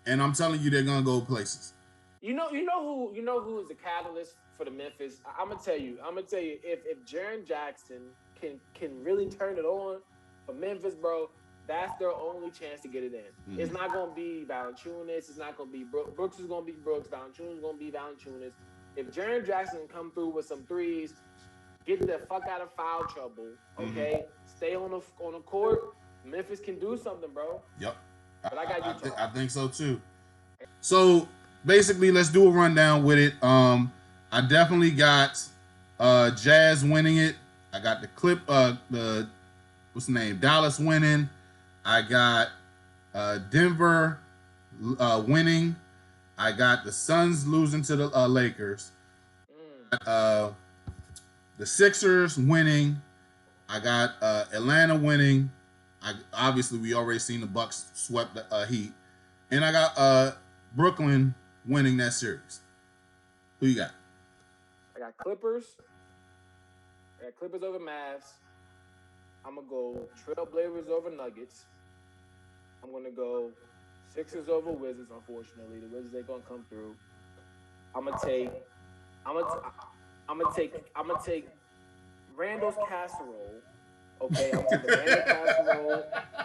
and I'm telling you, they're gonna go places. You know who is the catalyst for the Memphis? I'm gonna tell you. If Jaren Jackson can really turn it on for Memphis, bro, that's their only chance to get it in. Mm-hmm. It's not gonna be Valanciunas. It's not gonna be Brooks. Brooks is gonna be Brooks. Valanciunas is gonna be Valanciunas. If Jaren Jackson come through with some threes, get the fuck out of foul trouble, okay? Mm-hmm. Stay on the court. Memphis can do something, bro. Yep. But I got Utah. I think so too. So basically, let's do a rundown with it. I definitely got Jazz winning it. I got the what's the name? Dallas winning. I got Denver winning. I got the Suns losing to the Lakers. The Sixers winning. I got Atlanta winning. Obviously we already seen the Bucks swept the Heat, and I got Brooklyn winning that series. Who you got? I got Clippers. I got Clippers over Mavs. I'm gonna go Trailblazers over Nuggets. I'm gonna go Sixers over Wizards. Unfortunately, the Wizards ain't gonna come through. I'm gonna take. I'm gonna. I'm gonna take Randall's casserole. Okay, I'm gonna take the Randall casserole.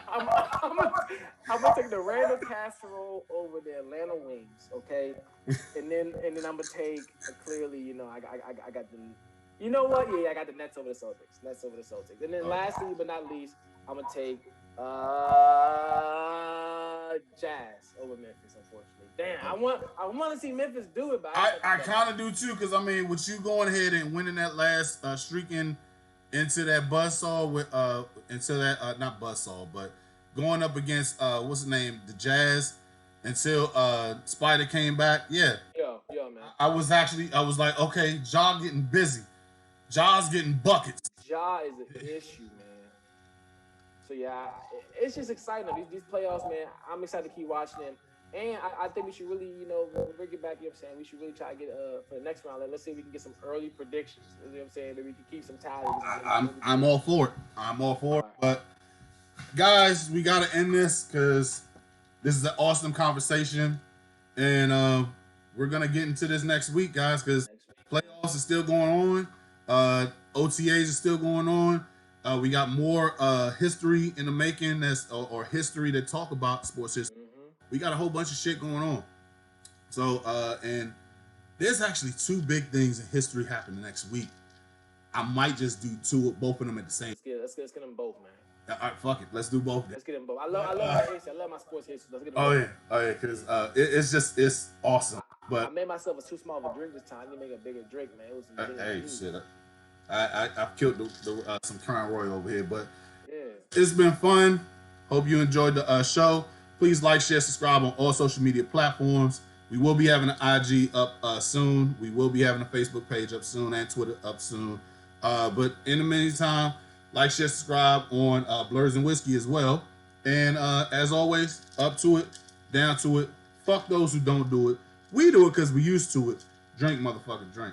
I'm, I'm, gonna, I'm gonna take the Randall casserole over the Atlanta wings. Okay, and then I'm gonna take clearly. I got the. You know what? Yeah, I got the Nets over the Celtics. Nets over the Celtics. And then lastly, but not least, I'm gonna take Jazz over Memphis. Unfortunately, damn, I want to see Memphis do it, but I kind of do too, because I mean, with you going ahead and winning that last streaking into that buzzsaw with into that not buzzsaw, but going up against what's the name, the Jazz, until Spider came back. Yeah, man. I was like, okay, Ja getting busy, Ja's getting buckets. Ja is an issue, man. So yeah, it's just exciting. These playoffs, man. I'm excited to keep watching them. And I think we should really, bring it back. You know what I'm saying? We should really try to get for the next round. Let's see if we can get some early predictions. You know what I'm saying? That we can keep some tallies. I'm all for it. I'm all for it. But guys, we gotta end this because this is an awesome conversation, and we're gonna get into this next week, guys, because playoffs is still going on. OTAs is still going on. We got more history in the making or history to talk about sports history. We got a whole bunch of shit going on. So, and there's actually two big things in history happening next week. I might just do both of them at the same time. Let's get them both, man. All right, fuck it. Let's do both. Let's get them both. I love my history. I love my sports history. Let's get them both. Yeah, because it's awesome. But I made myself a too small of a drink this time. I need to make a bigger drink, man. It was hey, shit. I've killed some Crown Royal over here, but yeah, it's been fun. Hope you enjoyed the show. Please like, share, subscribe on all social media platforms. We will be having an IG up soon. We will be having a Facebook page up soon and Twitter up soon. But in the meantime, like, share, subscribe on Blurs and Whiskey as well. And as always, up to it, down to it. Fuck those who don't do it. We do it because we used to it. Drink, motherfucker, drink.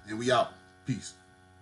And we out. Peace.